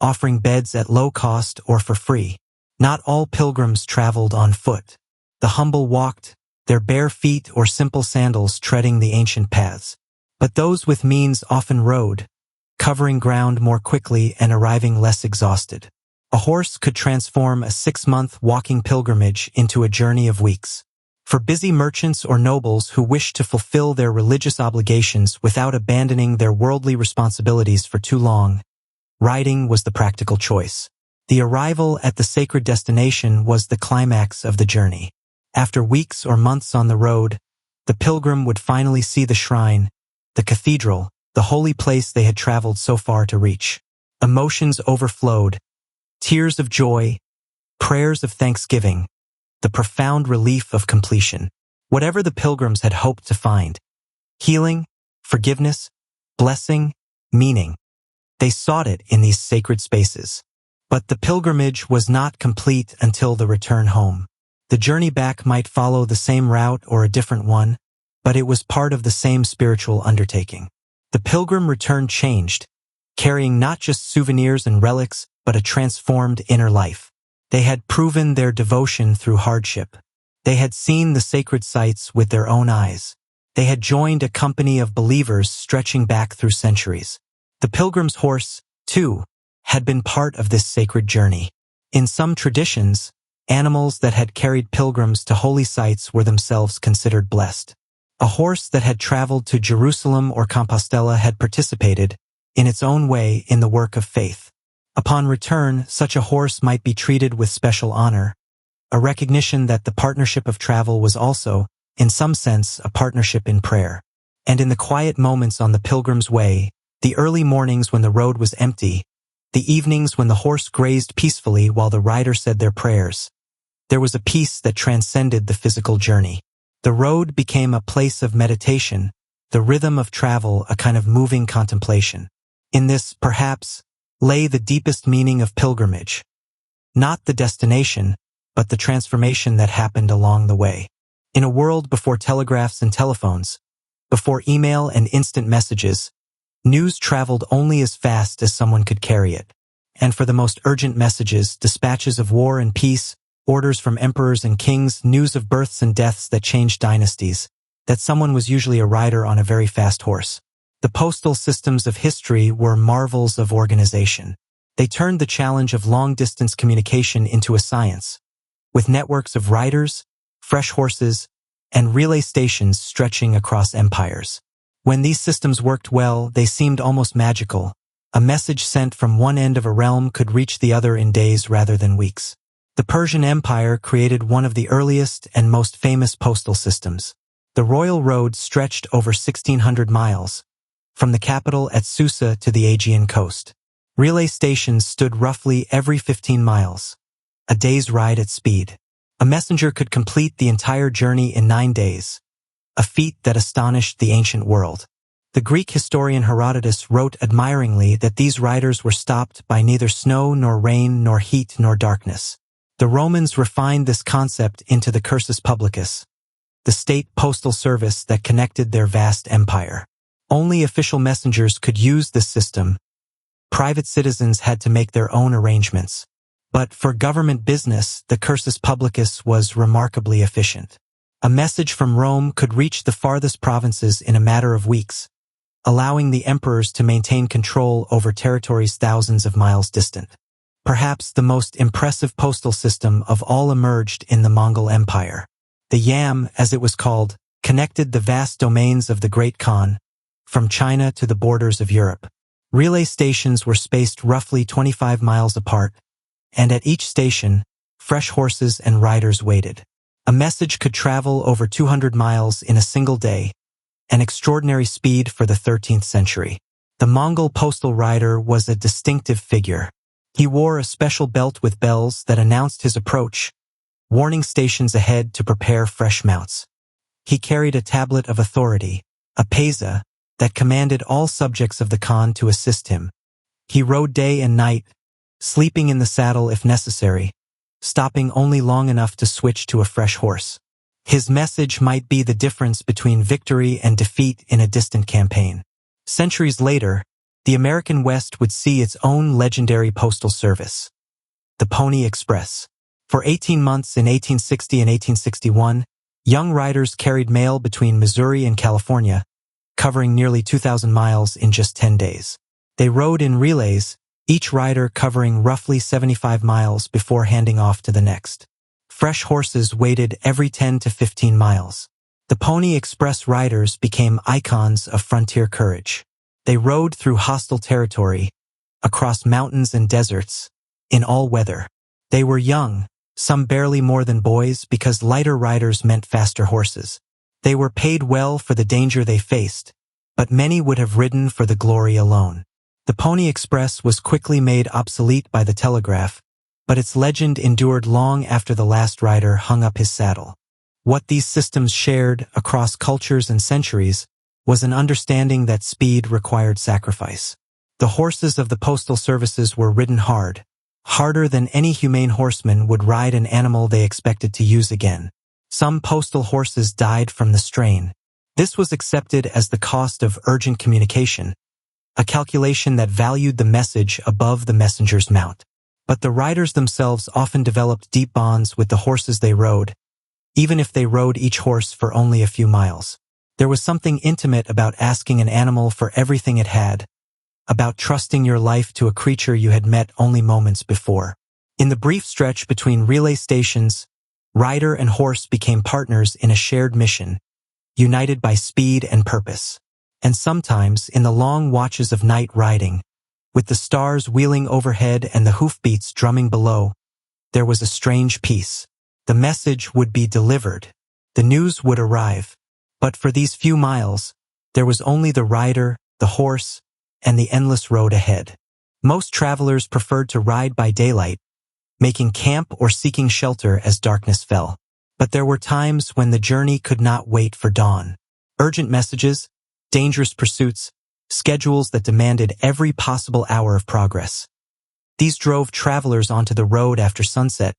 [SPEAKER 1] offering beds at low cost or for free. Not all pilgrims traveled on foot. The humble walked, their bare feet or simple sandals treading the ancient paths. But those with means often rode, covering ground more quickly and arriving less exhausted. A horse could transform a 6-month walking pilgrimage into a journey of weeks. For busy merchants or nobles who wished to fulfill their religious obligations without abandoning their worldly responsibilities for too long, riding was the practical choice. The arrival at the sacred destination was the climax of the journey. After weeks or months on the road, the pilgrim would finally see the shrine, the cathedral, the holy place they had traveled so far to reach. Emotions overflowed, tears of joy, prayers of thanksgiving, the profound relief of completion. Whatever the pilgrims had hoped to find, healing, forgiveness, blessing, meaning, they sought it in these sacred spaces. But the pilgrimage was not complete until the return home. The journey back might follow the same route or a different one, but it was part of the same spiritual undertaking. The pilgrim returned changed, carrying not just souvenirs and relics, but a transformed inner life. They had proven their devotion through hardship. They had seen the sacred sites with their own eyes. They had joined a company of believers stretching back through centuries. The pilgrim's horse, too, had been part of this sacred journey. In some traditions, animals that had carried pilgrims to holy sites were themselves considered blessed. A horse that had traveled to Jerusalem or Compostela had participated, in its own way, in the work of faith. Upon return, such a horse might be treated with special honor, a recognition that the partnership of travel was also, in some sense, a partnership in prayer. And in the quiet moments on the pilgrim's way, the early mornings when the road was empty, the evenings when the horse grazed peacefully while the rider said their prayers, there was a peace that transcended the physical journey. The road became a place of meditation, the rhythm of travel a kind of moving contemplation. In this, perhaps, lay the deepest meaning of pilgrimage. Not the destination, but the transformation that happened along the way. In a world before telegraphs and telephones, before email and instant messages, news traveled only as fast as someone could carry it. And for the most urgent messages, dispatches of war and peace, orders from emperors and kings, news of births and deaths that changed dynasties, that someone was usually a rider on a very fast horse. The postal systems of history were marvels of organization. They turned the challenge of long-distance communication into a science, with networks of riders, fresh horses, and relay stations stretching across empires. When these systems worked well, they seemed almost magical. A message sent from one end of a realm could reach the other in days rather than weeks. The Persian Empire created one of the earliest and most famous postal systems. The royal road stretched over 1,600 miles, from the capital at Susa to the Aegean coast. Relay stations stood roughly every 15 miles, a day's ride at speed. A messenger could complete the entire journey in 9 days, a feat that astonished the ancient world. The Greek historian Herodotus wrote admiringly that these riders were stopped by neither snow nor rain nor heat nor darkness. The Romans refined this concept into the cursus publicus, the state postal service that connected their vast empire. Only official messengers could use this system. Private citizens had to make their own arrangements. But for government business, the cursus publicus was remarkably efficient. A message from Rome could reach the farthest provinces in a matter of weeks, allowing the emperors to maintain control over territories thousands of miles distant. Perhaps the most impressive postal system of all emerged in the Mongol Empire. The Yam, as it was called, connected the vast domains of the Great Khan, from China to the borders of Europe. Relay stations were spaced roughly 25 miles apart, and at each station, fresh horses and riders waited. A message could travel over 200 miles in a single day, an extraordinary speed for the 13th century. The Mongol postal rider was a distinctive figure. He wore a special belt with bells that announced his approach, warning stations ahead to prepare fresh mounts. He carried a tablet of authority, a peza, that commanded all subjects of the Khan to assist him. He rode day and night, sleeping in the saddle if necessary, stopping only long enough to switch to a fresh horse. His message might be the difference between victory and defeat in a distant campaign. Centuries later, the American West would see its own legendary postal service, the Pony Express. For 18 months in 1860 and 1861, young riders carried mail between Missouri and California, covering nearly 2,000 miles in just 10 days. They rode in relays, each rider covering roughly 75 miles before handing off to the next. Fresh horses waited every 10 to 15 miles. The Pony Express riders became icons of frontier courage. They rode through hostile territory, across mountains and deserts, in all weather. They were young, some barely more than boys because lighter riders meant faster horses. They were paid well for the danger they faced, but many would have ridden for the glory alone. The Pony Express was quickly made obsolete by the telegraph, but its legend endured long after the last rider hung up his saddle. What these systems shared across cultures and centuries was an understanding that speed required sacrifice. The horses of the postal services were ridden hard, harder than any humane horseman would ride an animal they expected to use again. Some postal horses died from the strain. This was accepted as the cost of urgent communication, a calculation that valued the message above the messenger's mount. But the riders themselves often developed deep bonds with the horses they rode, even if they rode each horse for only a few miles. There was something intimate about asking an animal for everything it had, about trusting your life to a creature you had met only moments before. In the brief stretch between relay stations, rider and horse became partners in a shared mission, united by speed and purpose. And sometimes, in the long watches of night riding, with the stars wheeling overhead and the hoofbeats drumming below, there was a strange peace. The message would be delivered. The news would arrive. But for these few miles, there was only the rider, the horse, and the endless road ahead. Most travelers preferred to ride by daylight, making camp or seeking shelter as darkness fell. But there were times when the journey could not wait for dawn. Urgent messages, dangerous pursuits, schedules that demanded every possible hour of progress. These drove travelers onto the road after sunset,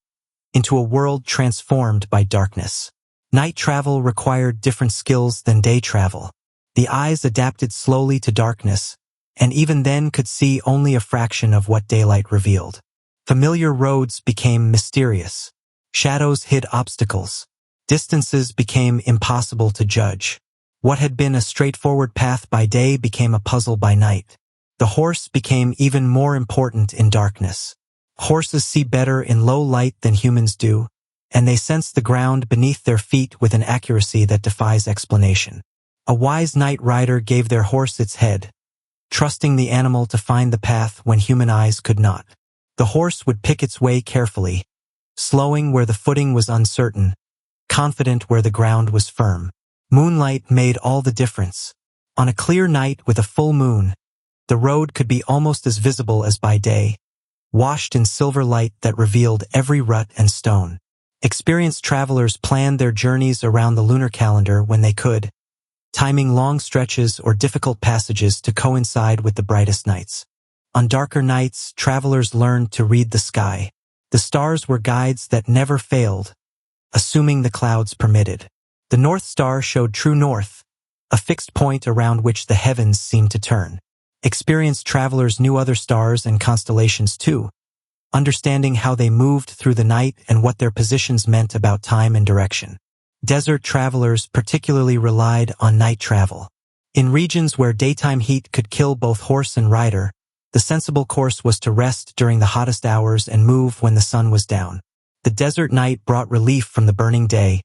[SPEAKER 1] into a world transformed by darkness. Night travel required different skills than day travel. The eyes adapted slowly to darkness, and even then could see only a fraction of what daylight revealed. Familiar roads became mysterious. Shadows hid obstacles. Distances became impossible to judge. What had been a straightforward path by day became a puzzle by night. The horse became even more important in darkness. Horses see better in low light than humans do, and they sense the ground beneath their feet with an accuracy that defies explanation. A wise night rider gave their horse its head, trusting the animal to find the path when human eyes could not. The horse would pick its way carefully, slowing where the footing was uncertain, confident where the ground was firm. Moonlight made all the difference. On a clear night with a full moon, the road could be almost as visible as by day, washed in silver light that revealed every rut and stone. Experienced travelers planned their journeys around the lunar calendar when they could, timing long stretches or difficult passages to coincide with the brightest nights. On darker nights, travelers learned to read the sky. The stars were guides that never failed, assuming the clouds permitted. The North Star showed true north, a fixed point around which the heavens seemed to turn. Experienced travelers knew other stars and constellations too, understanding how they moved through the night and what their positions meant about time and direction. Desert travelers particularly relied on night travel. In regions where daytime heat could kill both horse and rider, the sensible course was to rest during the hottest hours and move when the sun was down. The desert night brought relief from the burning day,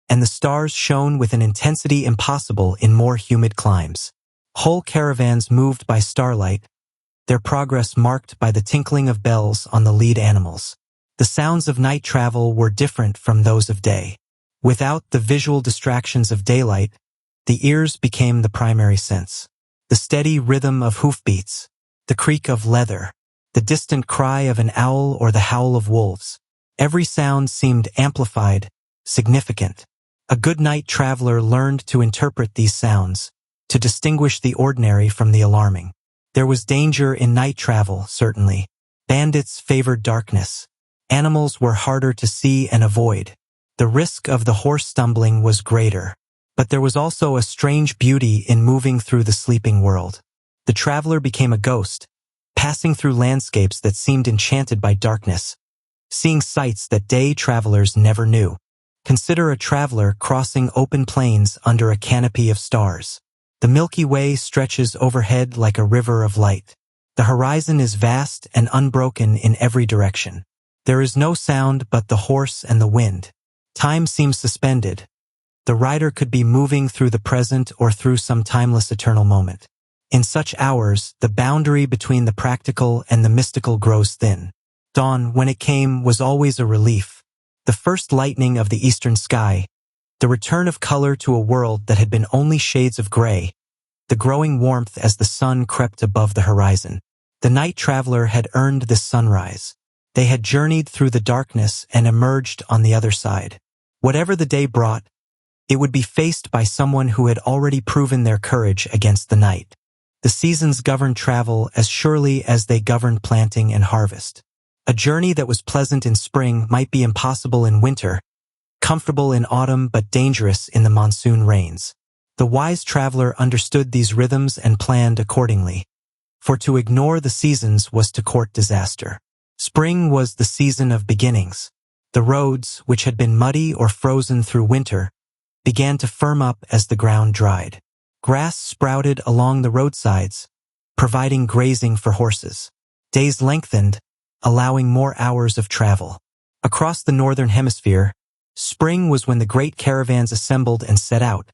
[SPEAKER 1] and the stars shone with an intensity impossible in more humid climes. Whole caravans moved by starlight, their progress marked by the tinkling of bells on the lead animals. The sounds of night travel were different from those of day. Without the visual distractions of daylight, the ears became the primary sense. The steady rhythm of hoofbeats, the creak of leather, the distant cry of an owl or the howl of wolves. Every sound seemed amplified, significant. A good night traveler learned to interpret these sounds, to distinguish the ordinary from the alarming. There was danger in night travel, certainly. Bandits favored darkness. Animals were harder to see and avoid. The risk of the horse stumbling was greater. But there was also a strange beauty in moving through the sleeping world. The traveler became a ghost, passing through landscapes that seemed enchanted by darkness, seeing sights that day travelers never knew. Consider a traveler crossing open plains under a canopy of stars. The Milky Way stretches overhead like a river of light. The horizon is vast and unbroken in every direction. There is no sound but the horse and the wind. Time seems suspended. The rider could be moving through the present or through some timeless eternal moment. In such hours, the boundary between the practical and the mystical grows thin. Dawn, when it came, was always a relief. The first lightning of the eastern sky, the return of color to a world that had been only shades of gray, the growing warmth as the sun crept above the horizon. The night traveler had earned this sunrise. They had journeyed through the darkness and emerged on the other side. Whatever the day brought, it would be faced by someone who had already proven their courage against the night. The seasons governed travel as surely as they governed planting and harvest. A journey that was pleasant in spring might be impossible in winter, comfortable in autumn but dangerous in the monsoon rains. The wise traveler understood these rhythms and planned accordingly. For to ignore the seasons was to court disaster. Spring was the season of beginnings. The roads, which had been muddy or frozen through winter, began to firm up as the ground dried. Grass sprouted along the roadsides, providing grazing for horses. Days lengthened, allowing more hours of travel. Across the northern hemisphere, spring was when the great caravans assembled and set out,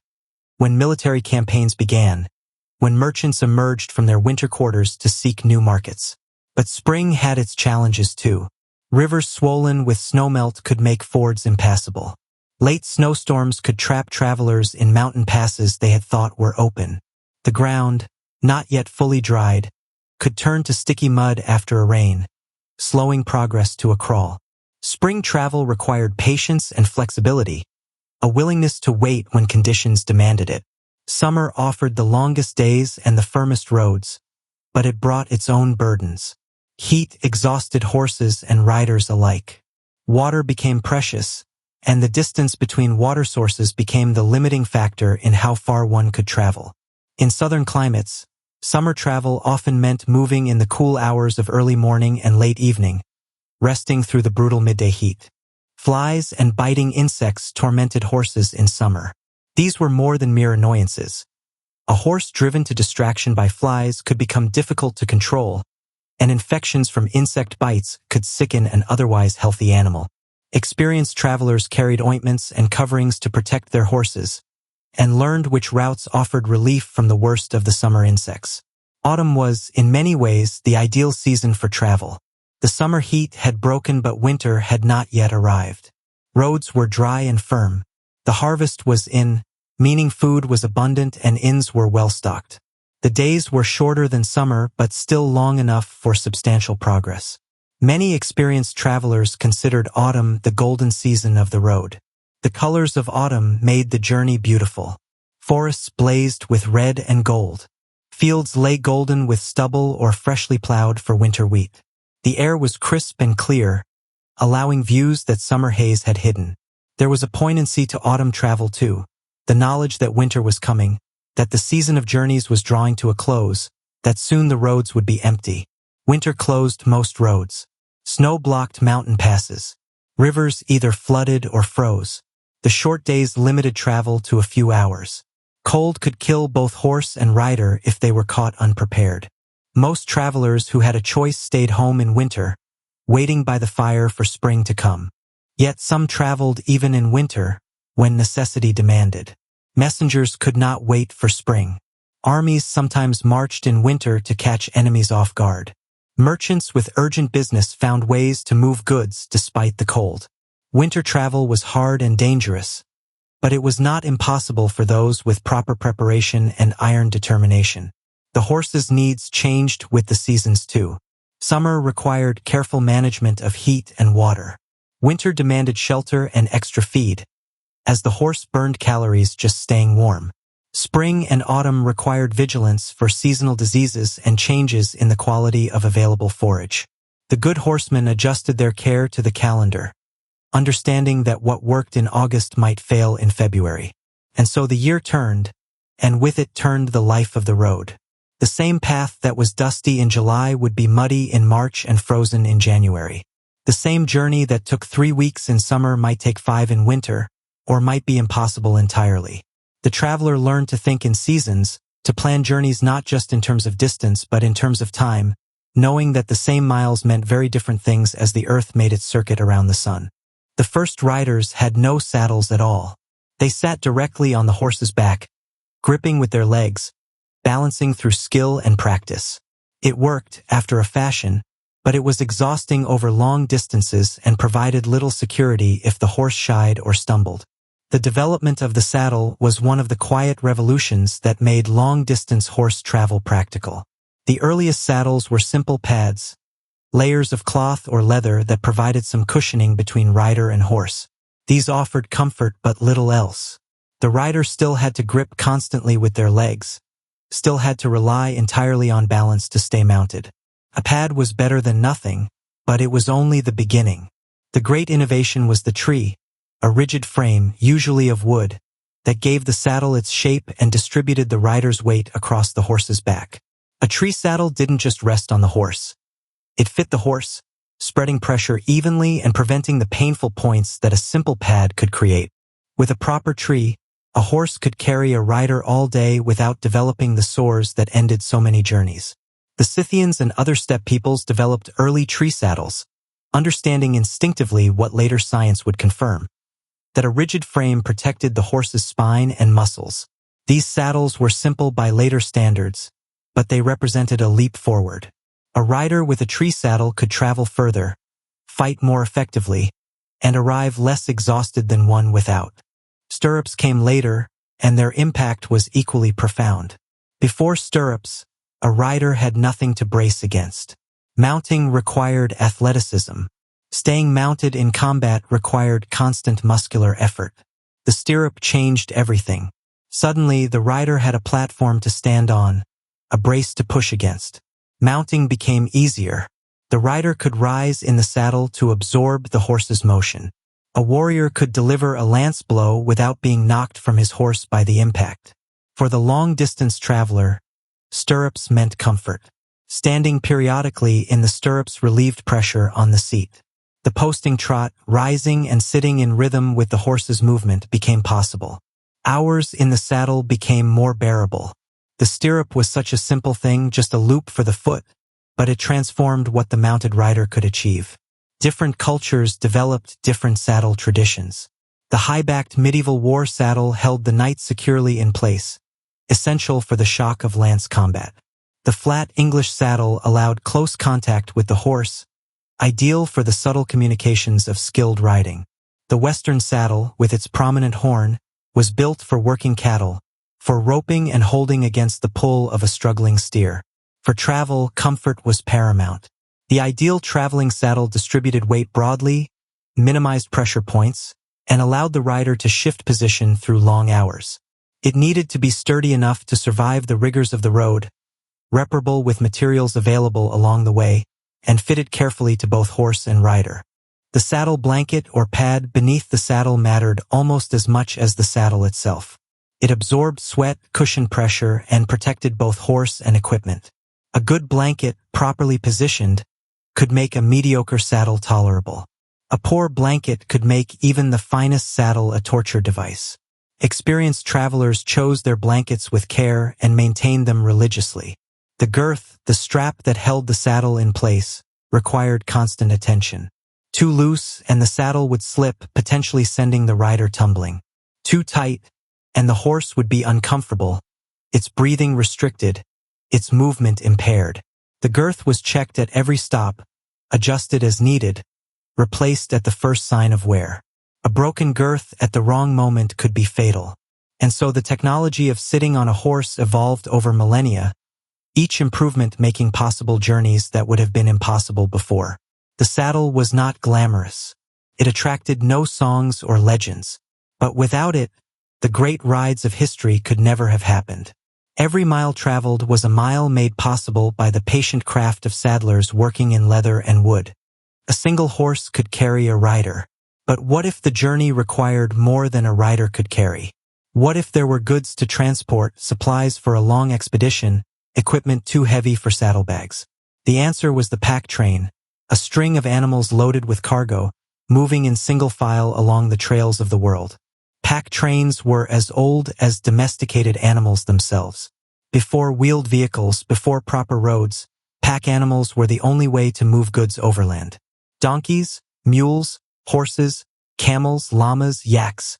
[SPEAKER 1] when military campaigns began, when merchants emerged from their winter quarters to seek new markets. But spring had its challenges too. Rivers swollen with snowmelt could make fords impassable. Late snowstorms could trap travelers in mountain passes they had thought were open. The ground, not yet fully dried, could turn to sticky mud after a rain, slowing progress to a crawl. Spring travel required patience and flexibility, a willingness to wait when conditions demanded it. Summer offered the longest days and the firmest roads, but it brought its own burdens. Heat exhausted horses and riders alike. Water became precious, and the distance between water sources became the limiting factor in how far one could travel. In southern climates, summer travel often meant moving in the cool hours of early morning and late evening, resting through the brutal midday heat. Flies and biting insects tormented horses in summer. These were more than mere annoyances. A horse driven to distraction by flies could become difficult to control, and infections from insect bites could sicken an otherwise healthy animal. Experienced travelers carried ointments and coverings to protect their horses, and learned which routes offered relief from the worst of the summer insects. Autumn was, in many ways, the ideal season for travel. The summer heat had broken but winter had not yet arrived. Roads were dry and firm. The harvest was in, meaning food was abundant and inns were well stocked. The days were shorter than summer but still long enough for substantial progress. Many experienced travelers considered autumn the golden season of the road. The colors of autumn made the journey beautiful. Forests blazed with red and gold. Fields lay golden with stubble or freshly plowed for winter wheat. The air was crisp and clear, allowing views that summer haze had hidden. There was a poignancy to autumn travel too, the knowledge that winter was coming, that the season of journeys was drawing to a close, that soon the roads would be empty. Winter closed most roads. Snow blocked mountain passes. Rivers either flooded or froze. The short days limited travel to a few hours. Cold could kill both horse and rider if they were caught unprepared. Most travelers who had a choice stayed home in winter, waiting by the fire for spring to come. Yet some traveled even in winter, when necessity demanded. Messengers could not wait for spring. Armies sometimes marched in winter to catch enemies off guard. Merchants with urgent business found ways to move goods despite the cold. Winter travel was hard and dangerous, but it was not impossible for those with proper preparation and iron determination. The horse's needs changed with the seasons too. Summer required careful management of heat and water. Winter demanded shelter and extra feed, as the horse burned calories just staying warm. Spring and autumn required vigilance for seasonal diseases and changes in the quality of available forage. The good horsemen adjusted their care to the calendar, understanding that what worked in August might fail in February. And so the year turned, and with it turned the life of the road. The same path that was dusty in July would be muddy in March and frozen in January. The same journey that took 3 weeks in summer might take 5 in winter, or might be impossible entirely. The traveler learned to think in seasons, to plan journeys not just in terms of distance but in terms of time, knowing that the same miles meant very different things as the earth made its circuit around the sun. The first riders had no saddles at all. They sat directly on the horse's back, gripping with their legs, balancing through skill and practice. It worked, after a fashion, but it was exhausting over long distances and provided little security if the horse shied or stumbled. The development of the saddle was one of the quiet revolutions that made long-distance horse travel practical. The earliest saddles were simple pads, layers of cloth or leather that provided some cushioning between rider and horse. These offered comfort but little else. The rider still had to grip constantly with their legs, still had to rely entirely on balance to stay mounted. A pad was better than nothing, but it was only the beginning. The great innovation was the tree, a rigid frame, usually of wood, that gave the saddle its shape and distributed the rider's weight across the horse's back. A tree saddle didn't just rest on the horse. It fit the horse, spreading pressure evenly and preventing the painful points that a simple pad could create. With a proper tree, a horse could carry a rider all day without developing the sores that ended so many journeys. The Scythians and other steppe peoples developed early tree saddles, understanding instinctively what later science would confirm: that a rigid frame protected the horse's spine and muscles. These saddles were simple by later standards, but they represented a leap forward. A rider with a tree saddle could travel further, fight more effectively, and arrive less exhausted than one without. Stirrups came later, and their impact was equally profound. Before stirrups, a rider had nothing to brace against. Mounting required athleticism. Staying mounted in combat required constant muscular effort. The stirrup changed everything. Suddenly, the rider had a platform to stand on, a brace to push against. Mounting became easier. The rider could rise in the saddle to absorb the horse's motion. A warrior could deliver a lance blow without being knocked from his horse by the impact. For the long-distance traveler, stirrups meant comfort. Standing periodically in the stirrups relieved pressure on the seat. The posting trot, rising and sitting in rhythm with the horse's movement, became possible. Hours in the saddle became more bearable. The stirrup was such a simple thing, just a loop for the foot, but it transformed what the mounted rider could achieve. Different cultures developed different saddle traditions. The high-backed medieval war saddle held the knight securely in place, essential for the shock of lance combat. The flat English saddle allowed close contact with the horse, ideal for the subtle communications of skilled riding. The Western saddle, with its prominent horn, was built for working cattle, for roping and holding against the pull of a struggling steer. For travel, comfort was paramount. The ideal traveling saddle distributed weight broadly, minimized pressure points, and allowed the rider to shift position through long hours. It needed to be sturdy enough to survive the rigors of the road, reparable with materials available along the way, and fitted carefully to both horse and rider. The saddle blanket or pad beneath the saddle mattered almost as much as the saddle itself. It absorbed sweat, cushioned pressure, and protected both horse and equipment. A good blanket, properly positioned, could make a mediocre saddle tolerable. A poor blanket could make even the finest saddle a torture device. Experienced travelers chose their blankets with care and maintained them religiously. The girth, the strap that held the saddle in place, required constant attention. Too loose, and the saddle would slip, potentially sending the rider tumbling. Too tight, and the horse would be uncomfortable, its breathing restricted, its movement impaired. The girth was checked at every stop, adjusted as needed, replaced at the first sign of wear. A broken girth at the wrong moment could be fatal. And so the technology of sitting on a horse evolved over millennia, each improvement making possible journeys that would have been impossible before. The saddle was not glamorous. It attracted no songs or legends. But without it, the great rides of history could never have happened. Every mile traveled was a mile made possible by the patient craft of saddlers working in leather and wood. A single horse could carry a rider. But what if the journey required more than a rider could carry? What if there were goods to transport, supplies for a long expedition, equipment too heavy for saddlebags? The answer was the pack train, a string of animals loaded with cargo, moving in single file along the trails of the world. Pack trains were as old as domesticated animals themselves. Before wheeled vehicles, before proper roads, pack pack animals were the only way to move goods overland. Donkeys, mules, horses, camels, llamas, yaks.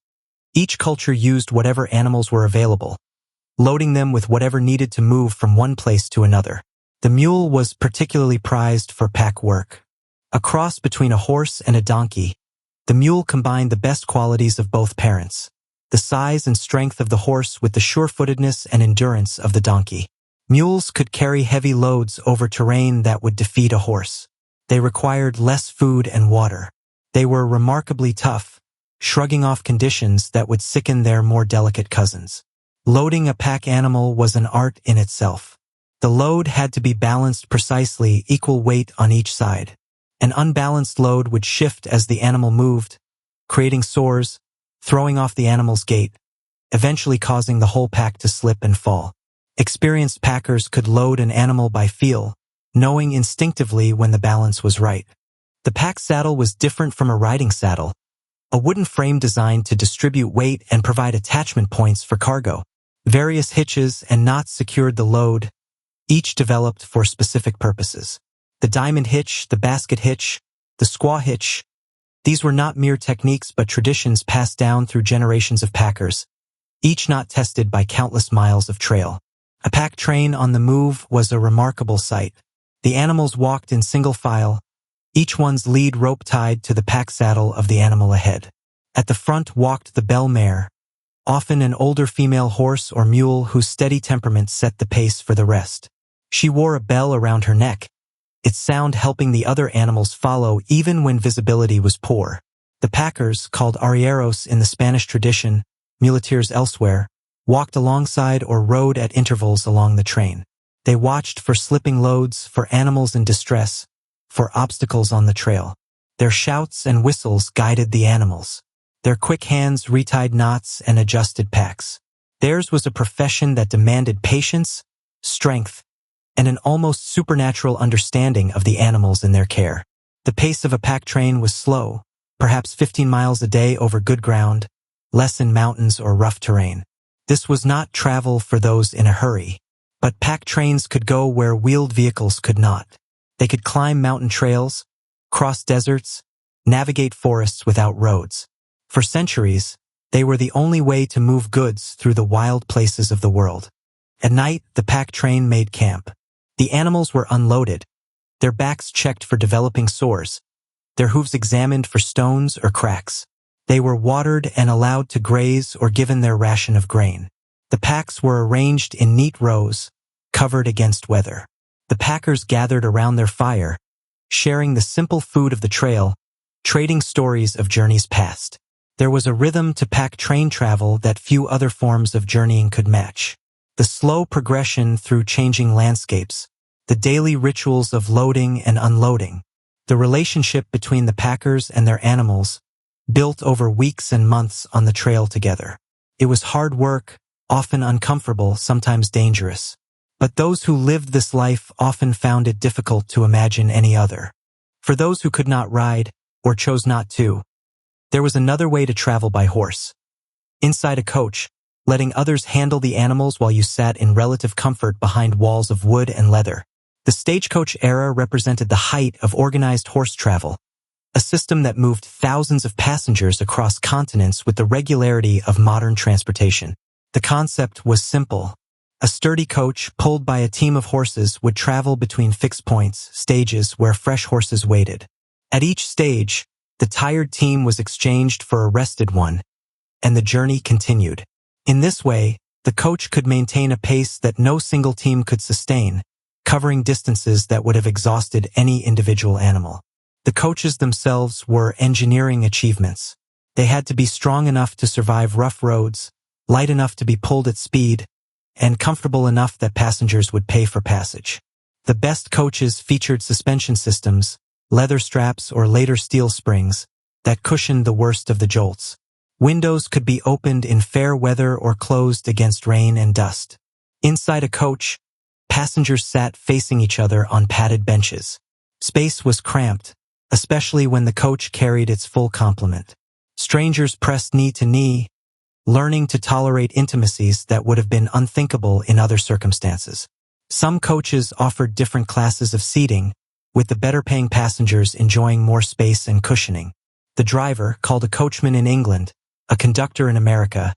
[SPEAKER 1] Each culture used whatever animals were available, loading them with whatever needed to move from one place to another. The mule was particularly prized for pack work. A cross between a horse and a donkey, the mule combined the best qualities of both parents, the size and strength of the horse with the sure-footedness and endurance of the donkey. Mules could carry heavy loads over terrain that would defeat a horse. They required less food and water. They were remarkably tough, shrugging off conditions that would sicken their more delicate cousins. Loading a pack animal was an art in itself. The load had to be balanced precisely, equal weight on each side. An unbalanced load would shift as the animal moved, creating sores, throwing off the animal's gait, eventually causing the whole pack to slip and fall. Experienced packers could load an animal by feel, knowing instinctively when the balance was right. The pack saddle was different from a riding saddle, a wooden frame designed to distribute weight and provide attachment points for cargo. Various hitches and knots secured the load, each developed for specific purposes. The diamond hitch, the basket hitch, the squaw hitch. These were not mere techniques but traditions passed down through generations of packers, each knot tested by countless miles of trail. A pack train on the move was a remarkable sight. The animals walked in single file, each one's lead rope tied to the pack saddle of the animal ahead. At the front walked the bell mare, often an older female horse or mule whose steady temperament set the pace for the rest. She wore a bell around her neck, its sound helping the other animals follow even when visibility was poor. The packers, called arrieros in the Spanish tradition, muleteers elsewhere, walked alongside or rode at intervals along the train. They watched for slipping loads, for animals in distress, for obstacles on the trail. Their shouts and whistles guided the animals. Their quick hands retied knots and adjusted packs. Theirs was a profession that demanded patience, strength, and an almost supernatural understanding of the animals in their care. The pace of a pack train was slow, perhaps 15 miles a day over good ground, less in mountains or rough terrain. This was not travel for those in a hurry, but pack trains could go where wheeled vehicles could not. They could climb mountain trails, cross deserts, navigate forests without roads. For centuries, they were the only way to move goods through the wild places of the world. At night, the pack train made camp. The animals were unloaded, their backs checked for developing sores, their hooves examined for stones or cracks. They were watered and allowed to graze or given their ration of grain. The packs were arranged in neat rows, covered against weather. The packers gathered around their fire, sharing the simple food of the trail, trading stories of journeys past. There was a rhythm to pack train travel that few other forms of journeying could match. The slow progression through changing landscapes, the daily rituals of loading and unloading, the relationship between the packers and their animals, built over weeks and months on the trail together. It was hard work, often uncomfortable, sometimes dangerous. But those who lived this life often found it difficult to imagine any other. For those who could not ride, or chose not to, there was another way to travel by horse. Inside a coach, letting others handle the animals while you sat in relative comfort behind walls of wood and leather. The stagecoach era represented the height of organized horse travel, a system that moved thousands of passengers across continents with the regularity of modern transportation. The concept was simple. A sturdy coach, pulled by a team of horses, would travel between fixed points, stages where fresh horses waited. At each stage, the tired team was exchanged for a rested one, and the journey continued. In this way, the coach could maintain a pace that no single team could sustain, covering distances that would have exhausted any individual animal. The coaches themselves were engineering achievements. They had to be strong enough to survive rough roads, light enough to be pulled at speed, and comfortable enough that passengers would pay for passage. The best coaches featured suspension systems, leather straps or later steel springs, that cushioned the worst of the jolts. Windows could be opened in fair weather or closed against rain and dust. Inside a coach, passengers sat facing each other on padded benches. Space was cramped, especially when the coach carried its full complement. Strangers pressed knee to knee, learning to tolerate intimacies that would have been unthinkable in other circumstances. Some coaches offered different classes of seating, with the better-paying passengers enjoying more space and cushioning. The driver, called a coachman in England, a conductor in America,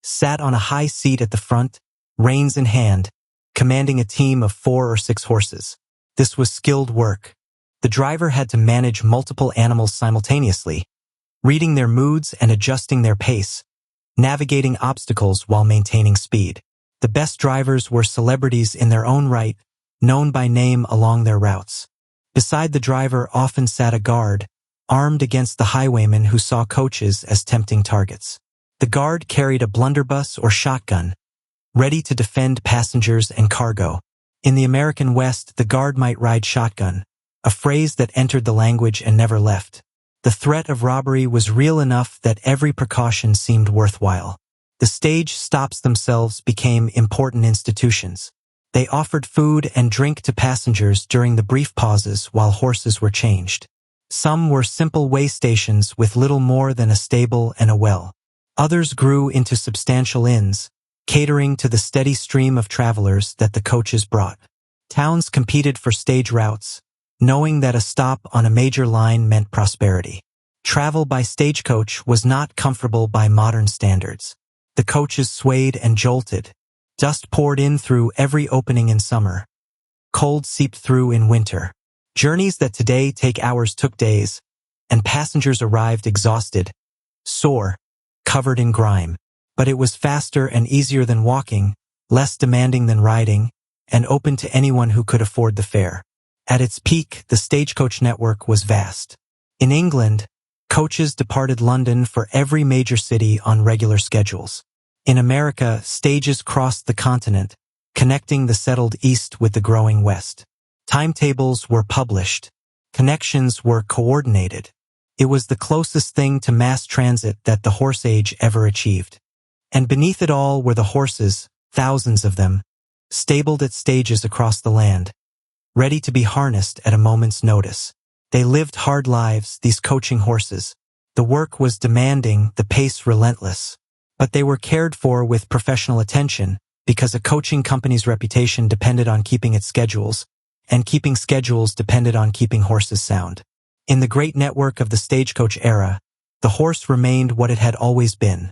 [SPEAKER 1] sat on a high seat at the front, reins in hand, commanding a team of 4 or 6 horses. This was skilled work. The driver had to manage multiple animals simultaneously, reading their moods and adjusting their pace, navigating obstacles while maintaining speed. The best drivers were celebrities in their own right, known by name along their routes. Beside the driver often sat a guard, armed against the highwaymen who saw coaches as tempting targets. The guard carried a blunderbuss or shotgun, ready to defend passengers and cargo. In the American West, the guard might ride shotgun, a phrase that entered the language and never left. The threat of robbery was real enough that every precaution seemed worthwhile. The stage stops themselves became important institutions. They offered food and drink to passengers during the brief pauses while horses were changed. Some were simple way stations with little more than a stable and a well. Others grew into substantial inns, catering to the steady stream of travelers that the coaches brought. Towns competed for stage routes, knowing that a stop on a major line meant prosperity. Travel by stagecoach was not comfortable by modern standards. The coaches swayed and jolted. Dust poured in through every opening in summer. Cold seeped through in winter. Journeys that today take hours took days, and passengers arrived exhausted, sore, covered in grime. But it was faster and easier than walking, less demanding than riding, and open to anyone who could afford the fare. At its peak, the stagecoach network was vast. In England, coaches departed London for every major city on regular schedules. In America, stages crossed the continent, connecting the settled East with the growing West. Timetables were published. Connections were coordinated. It was the closest thing to mass transit that the horse age ever achieved. And beneath it all were the horses, thousands of them, stabled at stages across the land, ready to be harnessed at a moment's notice. They lived hard lives, these coaching horses. The work was demanding, the pace relentless. But they were cared for with professional attention because a coaching company's reputation depended on keeping its schedules, and keeping schedules depended on keeping horses sound. In the great network of the stagecoach era, the horse remained what it had always been,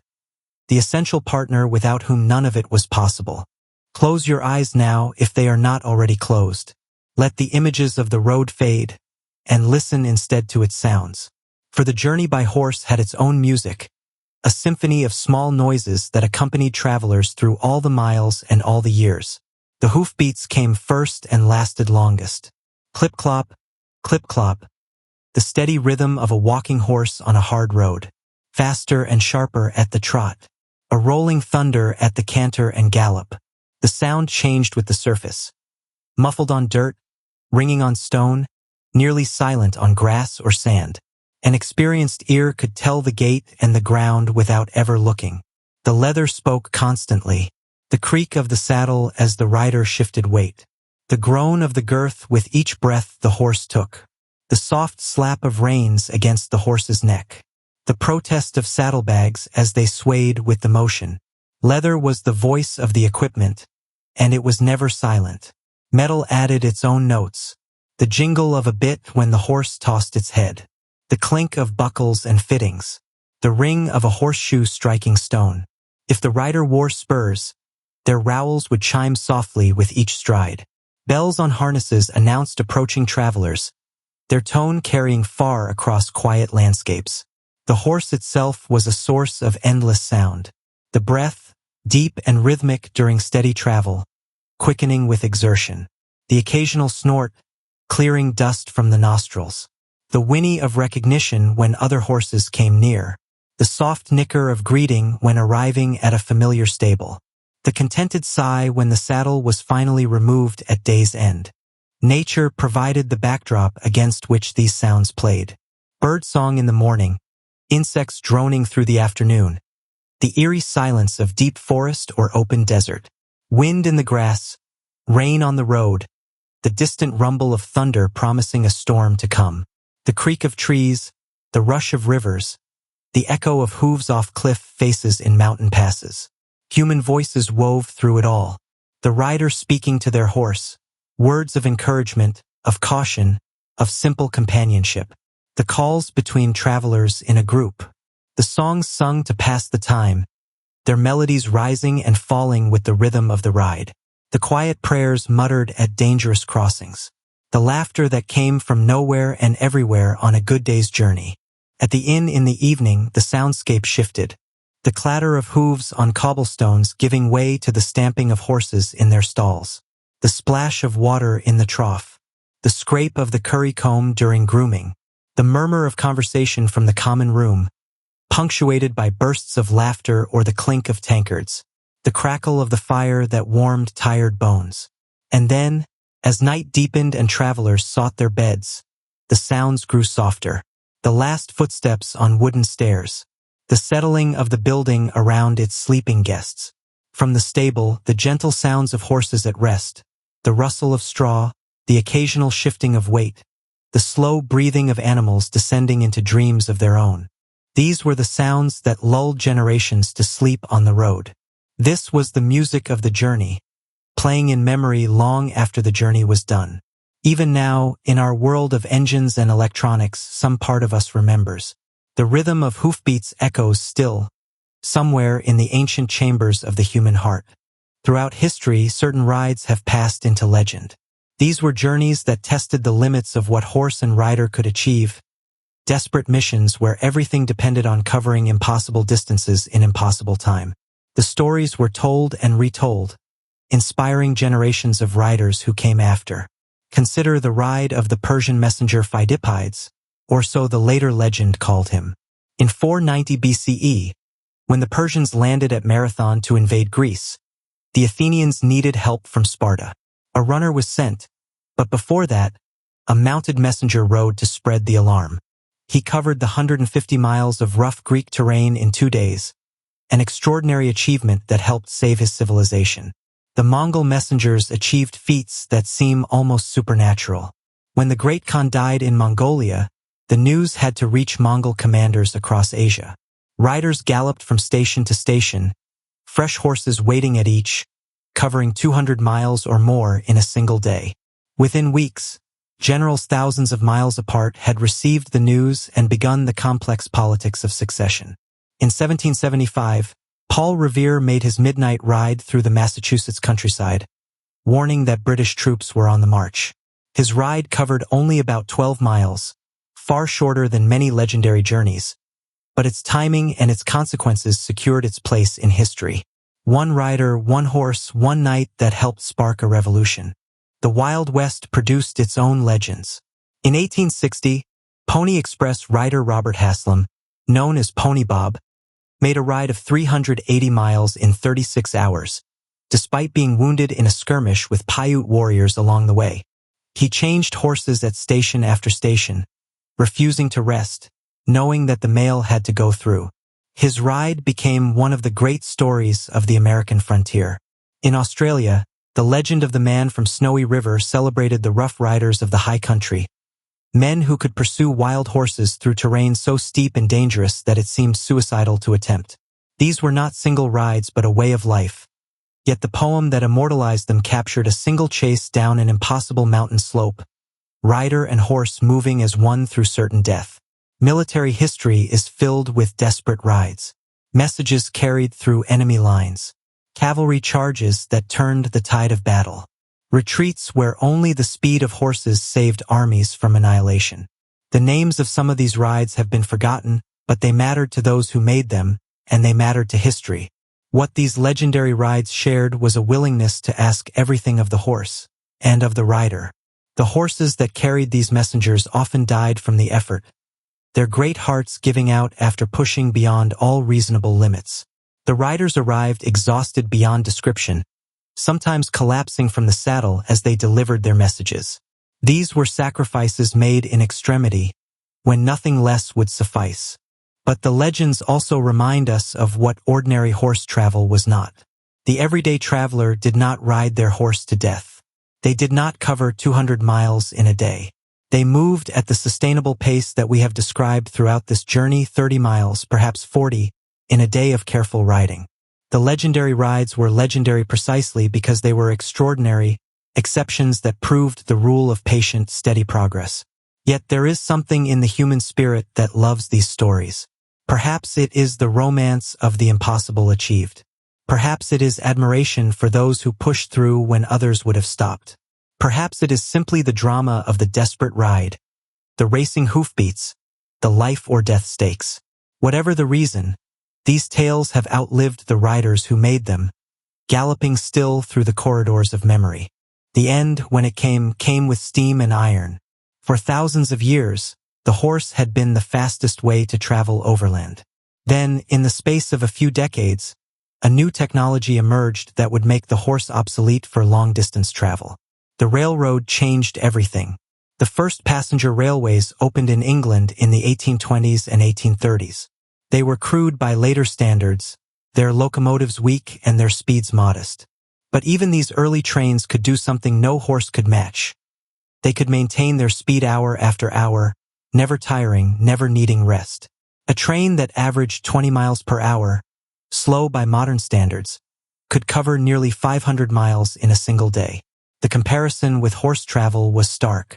[SPEAKER 1] the essential partner without whom none of it was possible. Close your eyes now if they are not already closed. Let the images of the road fade, and listen instead to its sounds. For the journey by horse had its own music, a symphony of small noises that accompanied travelers through all the miles and all the years. The hoofbeats came first and lasted longest. Clip-clop, clip-clop, the steady rhythm of a walking horse on a hard road, faster and sharper at the trot, a rolling thunder at the canter and gallop. The sound changed with the surface, muffled on dirt, ringing on stone, nearly silent on grass or sand. An experienced ear could tell the gait and the ground without ever looking. The leather spoke constantly, the creak of the saddle as the rider shifted weight, the groan of the girth with each breath the horse took, the soft slap of reins against the horse's neck, the protest of saddlebags as they swayed with the motion. Leather was the voice of the equipment, and it was never silent. Metal added its own notes, the jingle of a bit when the horse tossed its head, the clink of buckles and fittings, the ring of a horseshoe striking stone. If the rider wore spurs, their rowels would chime softly with each stride. Bells on harnesses announced approaching travelers, their tone carrying far across quiet landscapes. The horse itself was a source of endless sound. The breath, deep and rhythmic during steady travel, quickening with exertion. The occasional snort, clearing dust from the nostrils. The whinny of recognition when other horses came near. The soft nicker of greeting when arriving at a familiar stable. The contented sigh when the saddle was finally removed at day's end. Nature provided the backdrop against which these sounds played. Birdsong in the morning, insects droning through the afternoon, the eerie silence of deep forest or open desert, wind in the grass, rain on the road, the distant rumble of thunder promising a storm to come, the creak of trees, the rush of rivers, the echo of hooves off cliff faces in mountain passes. Human voices wove through it all. the rider speaking to their horse, words of encouragement, of caution, of simple companionship. The calls between travelers in a group. The songs sung to pass the time, their melodies rising and falling with the rhythm of the ride. The quiet prayers muttered at dangerous crossings. The laughter that came from nowhere and everywhere on a good day's journey. At the inn in the evening, the soundscape shifted. The clatter of hooves on cobblestones giving way to the stamping of horses in their stalls. The splash of water in the trough. The scrape of the curry comb during grooming. The murmur of conversation from the common room, punctuated by bursts of laughter or the clink of tankards. The crackle of the fire that warmed tired bones. And then, as night deepened and travelers sought their beds, the sounds grew softer. The last footsteps on wooden stairs. The settling of the building around its sleeping guests. From the stable, the gentle sounds of horses at rest. The rustle of straw, the occasional shifting of weight. The slow breathing of animals descending into dreams of their own. These were the sounds that lulled generations to sleep on the road. This was the music of the journey, playing in memory long after the journey was done. Even now, in our world of engines and electronics, some part of us remembers. The rhythm of hoofbeats echoes still, somewhere in the ancient chambers of the human heart. Throughout history, certain rides have passed into legend. These were journeys that tested the limits of what horse and rider could achieve. Desperate missions where everything depended on covering impossible distances in impossible time. The stories were told and retold, inspiring generations of riders who came after. Consider the ride of the Persian messenger Phidippides, or so the later legend called him. In 490 BCE, when the Persians landed at Marathon to invade Greece, the Athenians needed help from Sparta. A runner was sent, but before that, a mounted messenger rode to spread the alarm. He covered the 150 miles of rough Greek terrain in 2 days, an extraordinary achievement that helped save his civilization. The Mongol messengers achieved feats that seem almost supernatural. When the Great Khan died in Mongolia, the news had to reach Mongol commanders across Asia. Riders galloped from station to station, fresh horses waiting at each, covering 200 miles or more in a single day. Within weeks, generals thousands of miles apart had received the news and begun the complex politics of succession. In 1775, Paul Revere made his midnight ride through the Massachusetts countryside, warning that British troops were on the march. His ride covered only about 12 miles, far shorter than many legendary journeys, but its timing and its consequences secured its place in history. One rider, one horse, one night that helped spark a revolution. The Wild West produced its own legends. In 1860, Pony Express rider Robert Haslam, known as Pony Bob, made a ride of 380 miles in 36 hours, despite being wounded in a skirmish with Paiute warriors along the way. He changed horses at station after station, refusing to rest, knowing that the mail had to go through. His ride became one of the great stories of the American frontier. In Australia, the legend of the man from Snowy River celebrated the rough riders of the high country, men who could pursue wild horses through terrain so steep and dangerous that it seemed suicidal to attempt. These were not single rides but a way of life. Yet the poem that immortalized them captured a single chase down an impossible mountain slope, rider and horse moving as one through certain death. Military history is filled with desperate rides, messages carried through enemy lines, cavalry charges that turned the tide of battle, retreats where only the speed of horses saved armies from annihilation. The names of some of these rides have been forgotten, but they mattered to those who made them, and they mattered to history. What these legendary rides shared was a willingness to ask everything of the horse, and of the rider. The horses that carried these messengers often died from the effort, their great hearts giving out after pushing beyond all reasonable limits. The riders arrived exhausted beyond description, sometimes collapsing from the saddle as they delivered their messages. These were sacrifices made in extremity, when nothing less would suffice. But the legends also remind us of what ordinary horse travel was not. The everyday traveler did not ride their horse to death. They did not cover 200 miles in a day. They moved at the sustainable pace that we have described throughout this journey, 30 miles, perhaps 40, in a day of careful riding. The legendary rides were legendary precisely because they were extraordinary exceptions that proved the rule of patient, steady progress. Yet there is something in the human spirit that loves these stories. Perhaps it is the romance of the impossible achieved. Perhaps it is admiration for those who pushed through when others would have stopped. Perhaps it is simply the drama of the desperate ride, the racing hoofbeats, the life or death stakes. Whatever the reason, these tales have outlived the riders who made them, galloping still through the corridors of memory. The end, when it came with steam and iron. For thousands of years, the horse had been the fastest way to travel overland. Then, in the space of a few decades, a new technology emerged that would make the horse obsolete for long-distance travel. The railroad changed everything. The first passenger railways opened in England in the 1820s and 1830s. They were crude by later standards, their locomotives weak and their speeds modest. But even these early trains could do something no horse could match. They could maintain their speed hour after hour, never tiring, never needing rest. A train that averaged 20 miles per hour, slow by modern standards, could cover nearly 500 miles in a single day. The comparison with horse travel was stark.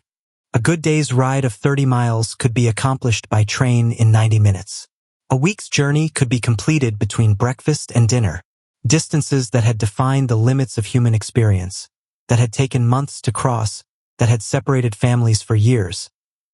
[SPEAKER 1] A good day's ride of 30 miles could be accomplished by train in 90 minutes. A week's journey could be completed between breakfast and dinner. Distances that had defined the limits of human experience, that had taken months to cross, that had separated families for years,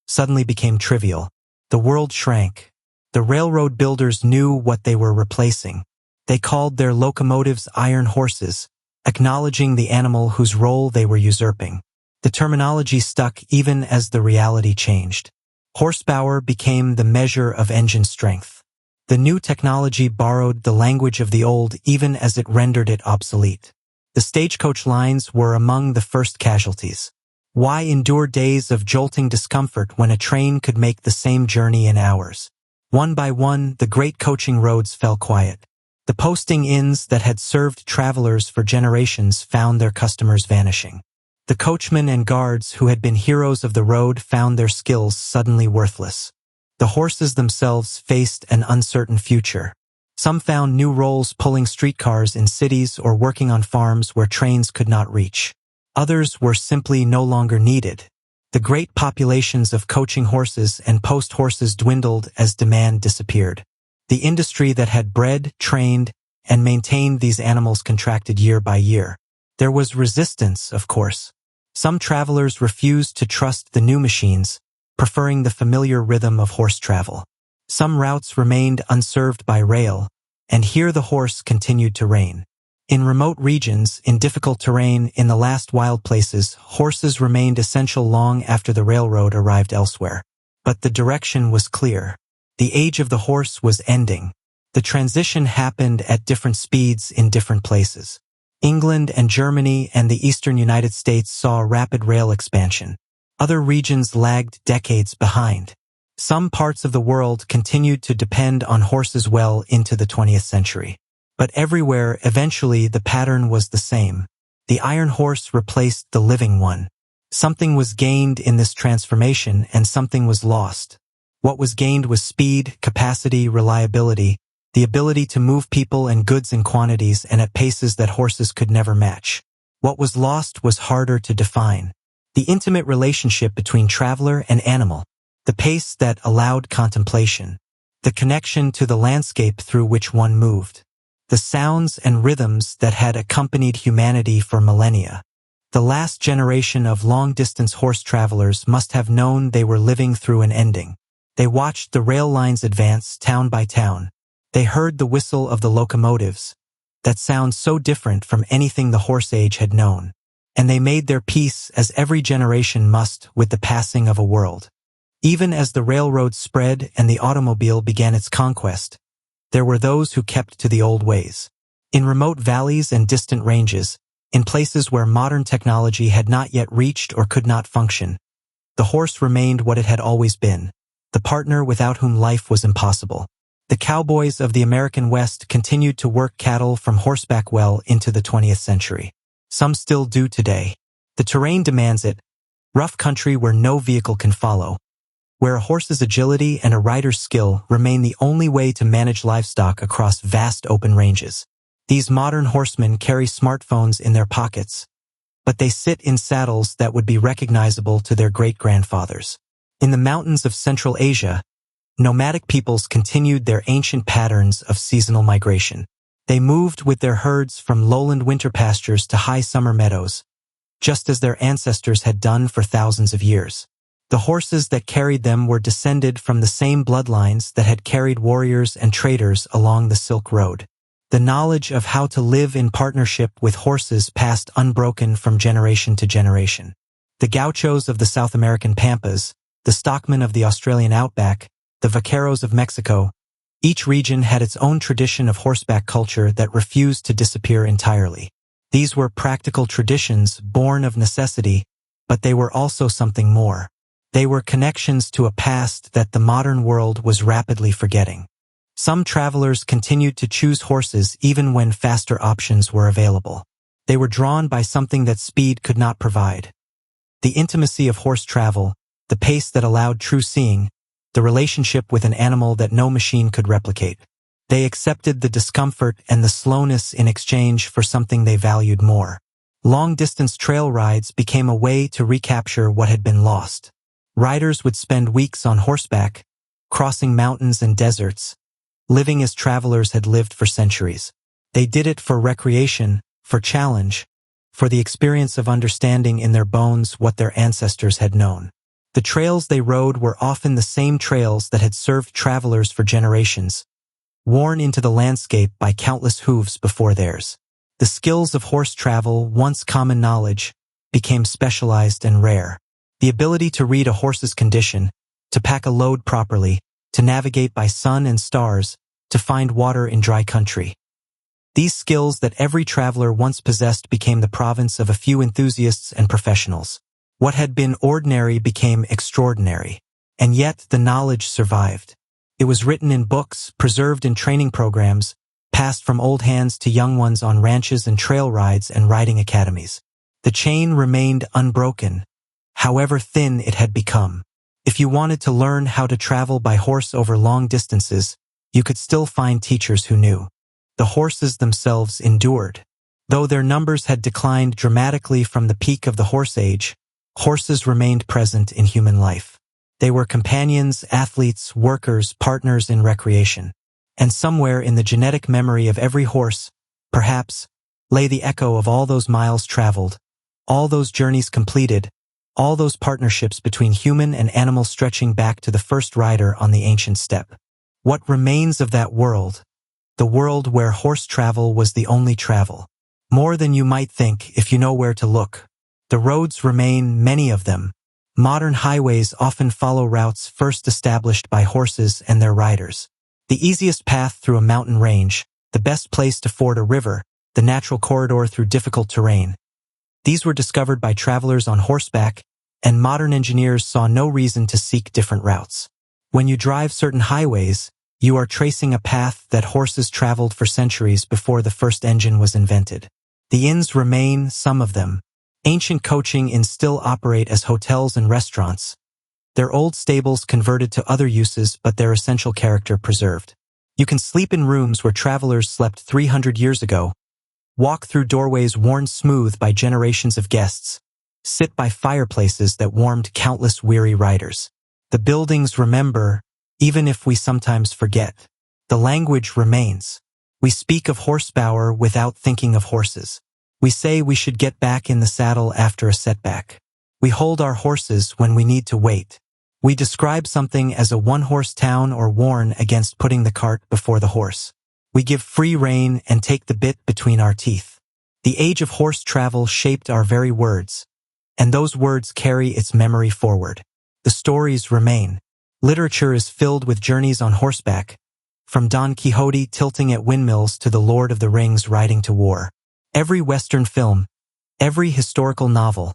[SPEAKER 1] suddenly became trivial. The world shrank. The railroad builders knew what they were replacing. They called their locomotives iron horses, acknowledging the animal whose role they were usurping. The terminology stuck even as the reality changed. Horsepower became the measure of engine strength. The new technology borrowed the language of the old even as it rendered it obsolete. The stagecoach lines were among the first casualties. Why endure days of jolting discomfort when a train could make the same journey in hours? One by one, the great coaching roads fell quiet. The posting inns that had served travelers for generations found their customers vanishing. The coachmen and guards who had been heroes of the road found their skills suddenly worthless. The horses themselves faced an uncertain future. Some found new roles pulling streetcars in cities or working on farms where trains could not reach. Others were simply no longer needed. The great populations of coaching horses and post horses dwindled as demand disappeared. The industry that had bred, trained, and maintained these animals contracted year by year. There was resistance, of course. Some travelers refused to trust the new machines, preferring the familiar rhythm of horse travel. Some routes remained unserved by rail, and here the horse continued to reign. In remote regions, in difficult terrain, in the last wild places, horses remained essential long after the railroad arrived elsewhere. But the direction was clear. The age of the horse was ending. The transition happened at different speeds in different places. England and Germany and the eastern United States saw rapid rail expansion. Other regions lagged decades behind. Some parts of the world continued to depend on horses well into the 20th century. But everywhere, eventually, the pattern was the same. The iron horse replaced the living one. Something was gained in this transformation and something was lost. What was gained was speed, capacity, reliability, the ability to move people and goods in quantities and at paces that horses could never match. What was lost was harder to define. The intimate relationship between traveler and animal, the pace that allowed contemplation, the connection to the landscape through which one moved, the sounds and rhythms that had accompanied humanity for millennia. The last generation of long-distance horse travelers must have known they were living through an ending. They watched the rail lines advance town by town. They heard the whistle of the locomotives, that sound so different from anything the horse age had known. And they made their peace, as every generation must, with the passing of a world. Even as the railroad spread and the automobile began its conquest, there were those who kept to the old ways. In remote valleys and distant ranges, in places where modern technology had not yet reached or could not function, the horse remained what it had always been, the partner without whom life was impossible. The cowboys of the American West continued to work cattle from horseback well into the 20th century. Some still do today. The terrain demands it, rough country where no vehicle can follow, where a horse's agility and a rider's skill remain the only way to manage livestock across vast open ranges. These modern horsemen carry smartphones in their pockets, but they sit in saddles that would be recognizable to their great-grandfathers. In the mountains of Central Asia, nomadic peoples continued their ancient patterns of seasonal migration. They moved with their herds from lowland winter pastures to high summer meadows, just as their ancestors had done for thousands of years. The horses that carried them were descended from the same bloodlines that had carried warriors and traders along the Silk Road. The knowledge of how to live in partnership with horses passed unbroken from generation to generation. The gauchos of the South American pampas, the stockmen of the Australian outback, the vaqueros of Mexico, each region had its own tradition of horseback culture that refused to disappear entirely. These were practical traditions born of necessity, but they were also something more. They were connections to a past that the modern world was rapidly forgetting. Some travelers continued to choose horses even when faster options were available. They were drawn by something that speed could not provide. The intimacy of horse travel, the pace that allowed true seeing, the relationship with an animal that no machine could replicate. They accepted the discomfort and the slowness in exchange for something they valued more. Long-distance trail rides became a way to recapture what had been lost. Riders would spend weeks on horseback, crossing mountains and deserts, living as travelers had lived for centuries. They did it for recreation, for challenge, for the experience of understanding in their bones what their ancestors had known. The trails they rode were often the same trails that had served travelers for generations, worn into the landscape by countless hooves before theirs. The skills of horse travel, once common knowledge, became specialized and rare. The ability to read a horse's condition, to pack a load properly, to navigate by sun and stars, to find water in dry country. These skills that every traveler once possessed became the province of a few enthusiasts and professionals. What had been ordinary became extraordinary, and yet the knowledge survived. It was written in books, preserved in training programs, passed from old hands to young ones on ranches and trail rides and riding academies. The chain remained unbroken, however thin it had become. If you wanted to learn how to travel by horse over long distances, you could still find teachers who knew. The horses themselves endured. Though their numbers had declined dramatically from the peak of the horse age, horses remained present in human life. They were companions, athletes, workers, partners in recreation. And somewhere in the genetic memory of every horse, perhaps, lay the echo of all those miles traveled, all those journeys completed, all those partnerships between human and animal stretching back to the first rider on the ancient steppe. What remains of that world? The world where horse travel was the only travel. More than you might think if you know where to look. The roads remain, many of them. Modern highways often follow routes first established by horses and their riders. The easiest path through a mountain range, the best place to ford a river, the natural corridor through difficult terrain. These were discovered by travelers on horseback, and modern engineers saw no reason to seek different routes. When you drive certain highways, you are tracing a path that horses traveled for centuries before the first engine was invented. The inns remain, some of them. Ancient coaching inns still operate as hotels and restaurants. Their old stables converted to other uses but their essential character preserved. You can sleep in rooms where travelers slept 300 years ago, walk through doorways worn smooth by generations of guests, sit by fireplaces that warmed countless weary riders. The buildings remember, even if we sometimes forget. The language remains. We speak of horsepower without thinking of horses. We say we should get back in the saddle after a setback. We hold our horses when we need to wait. We describe something as a one-horse town or warn against putting the cart before the horse. We give free rein and take the bit between our teeth. The age of horse travel shaped our very words, and those words carry its memory forward. The stories remain. Literature is filled with journeys on horseback, from Don Quixote tilting at windmills to the Lord of the Rings riding to war. Every Western film, every historical novel,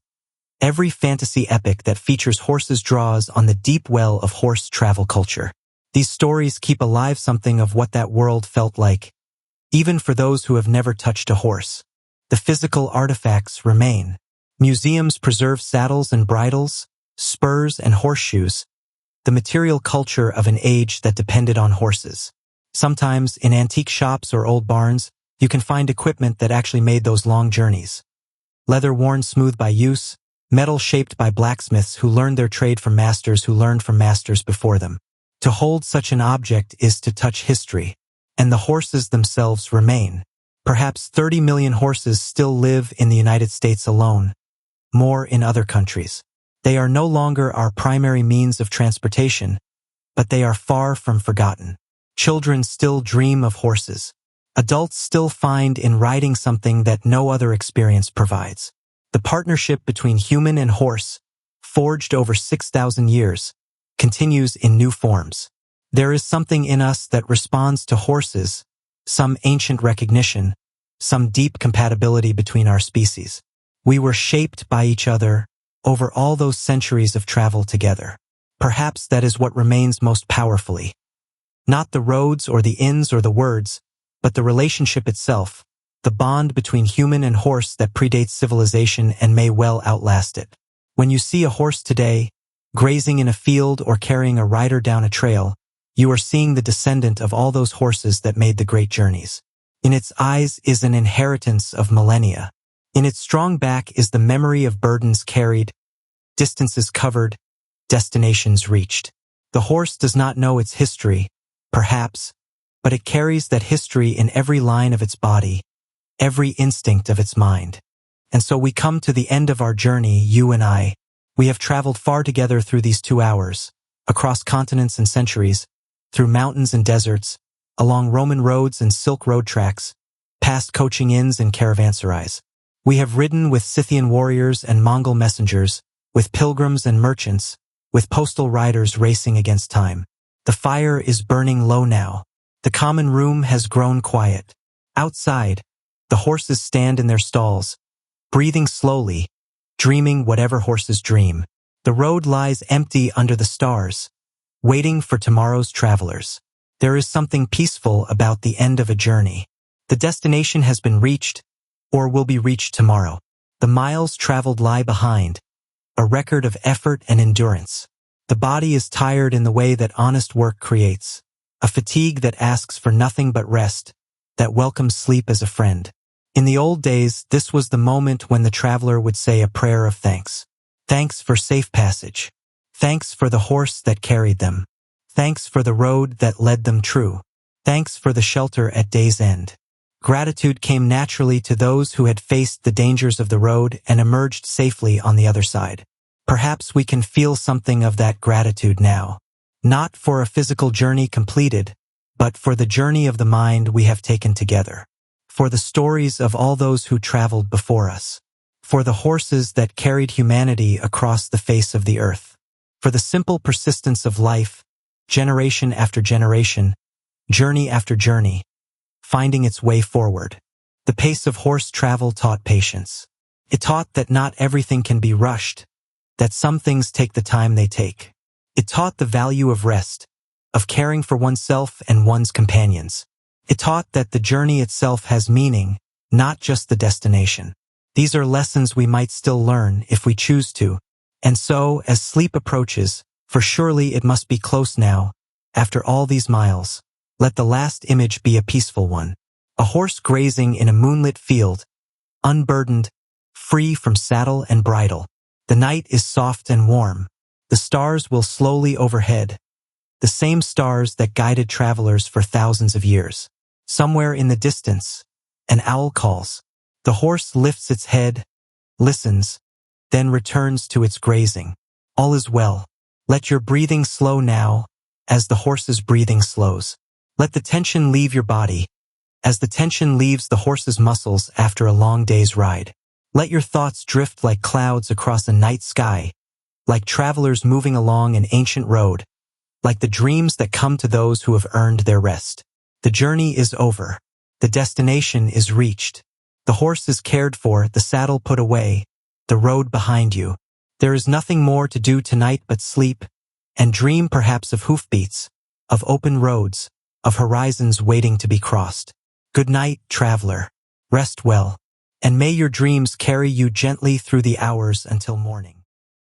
[SPEAKER 1] every fantasy epic that features horses draws on the deep well of horse travel culture. These stories keep alive something of what that world felt like, even for those who have never touched a horse. The physical artifacts remain. Museums preserve saddles and bridles, spurs and horseshoes, the material culture of an age that depended on horses. Sometimes, in antique shops or old barns, you can find equipment that actually made those long journeys. Leather worn smooth by use, metal shaped by blacksmiths who learned their trade from masters who learned from masters before them. To hold such an object is to touch history, and the horses themselves remain. Perhaps 30 million horses still live in the United States alone, more in other countries. They are no longer our primary means of transportation, but they are far from forgotten. Children still dream of horses. Adults still find in riding something that no other experience provides. The partnership between human and horse, forged over 6,000 years, continues in new forms. There is something in us that responds to horses, some ancient recognition, some deep compatibility between our species. We were shaped by each other over all those centuries of travel together. Perhaps that is what remains most powerfully. Not the roads or the inns or the words, but the relationship itself, the bond between human and horse that predates civilization and may well outlast it. When you see a horse today, grazing in a field or carrying a rider down a trail, you are seeing the descendant of all those horses that made the great journeys. In its eyes is an inheritance of millennia. In its strong back is the memory of burdens carried, distances covered, destinations reached. The horse does not know its history, perhaps, but it carries that history in every line of its body, every instinct of its mind. And so we come to the end of our journey, you and I. We have traveled far together through these 2 hours, across continents and centuries, through mountains and deserts, along Roman roads and Silk Road tracks, past coaching inns and caravanserais. We have ridden with Scythian warriors and Mongol messengers, with pilgrims and merchants, with postal riders racing against time. The fire is burning low now. The common room has grown quiet. Outside, the horses stand in their stalls, breathing slowly, dreaming whatever horses dream. The road lies empty under the stars, waiting for tomorrow's travelers. There is something peaceful about the end of a journey. The destination has been reached, or will be reached tomorrow. The miles traveled lie behind, a record of effort and endurance. The body is tired in the way that honest work creates, a fatigue that asks for nothing but rest, that welcomes sleep as a friend. In the old days, this was the moment when the traveler would say a prayer of thanks. Thanks for safe passage. Thanks for the horse that carried them. Thanks for the road that led them true. Thanks for the shelter at day's end. Gratitude came naturally to those who had faced the dangers of the road and emerged safely on the other side. Perhaps we can feel something of that gratitude now. Not for a physical journey completed, but for the journey of the mind we have taken together. For the stories of all those who traveled before us. For the horses that carried humanity across the face of the earth. For the simple persistence of life, generation after generation, journey after journey, finding its way forward. The pace of horse travel taught patience. It taught that not everything can be rushed, that some things take the time they take. It taught the value of rest, of caring for oneself and one's companions. It taught that the journey itself has meaning, not just the destination. These are lessons we might still learn if we choose to. And so, as sleep approaches, for surely it must be close now, after all these miles, let the last image be a peaceful one. A horse grazing in a moonlit field, unburdened, free from saddle and bridle. The night is soft and warm. The stars will slowly overhead, the same stars that guided travelers for thousands of years. Somewhere in the distance, an owl calls. The horse lifts its head, listens, then returns to its grazing. All is well. Let your breathing slow now, as the horse's breathing slows. Let the tension leave your body, as the tension leaves the horse's muscles after a long day's ride. Let your thoughts drift like clouds across a night sky, like travelers moving along an ancient road, like the dreams that come to those who have earned their rest. The journey is over. The destination is reached. The horse is cared for, the saddle put away, the road behind you. There is nothing more to do tonight but sleep, and dream perhaps of hoofbeats, of open roads, of horizons waiting to be crossed. Good night, traveler. Rest well, and may your dreams carry you gently through the hours until morning.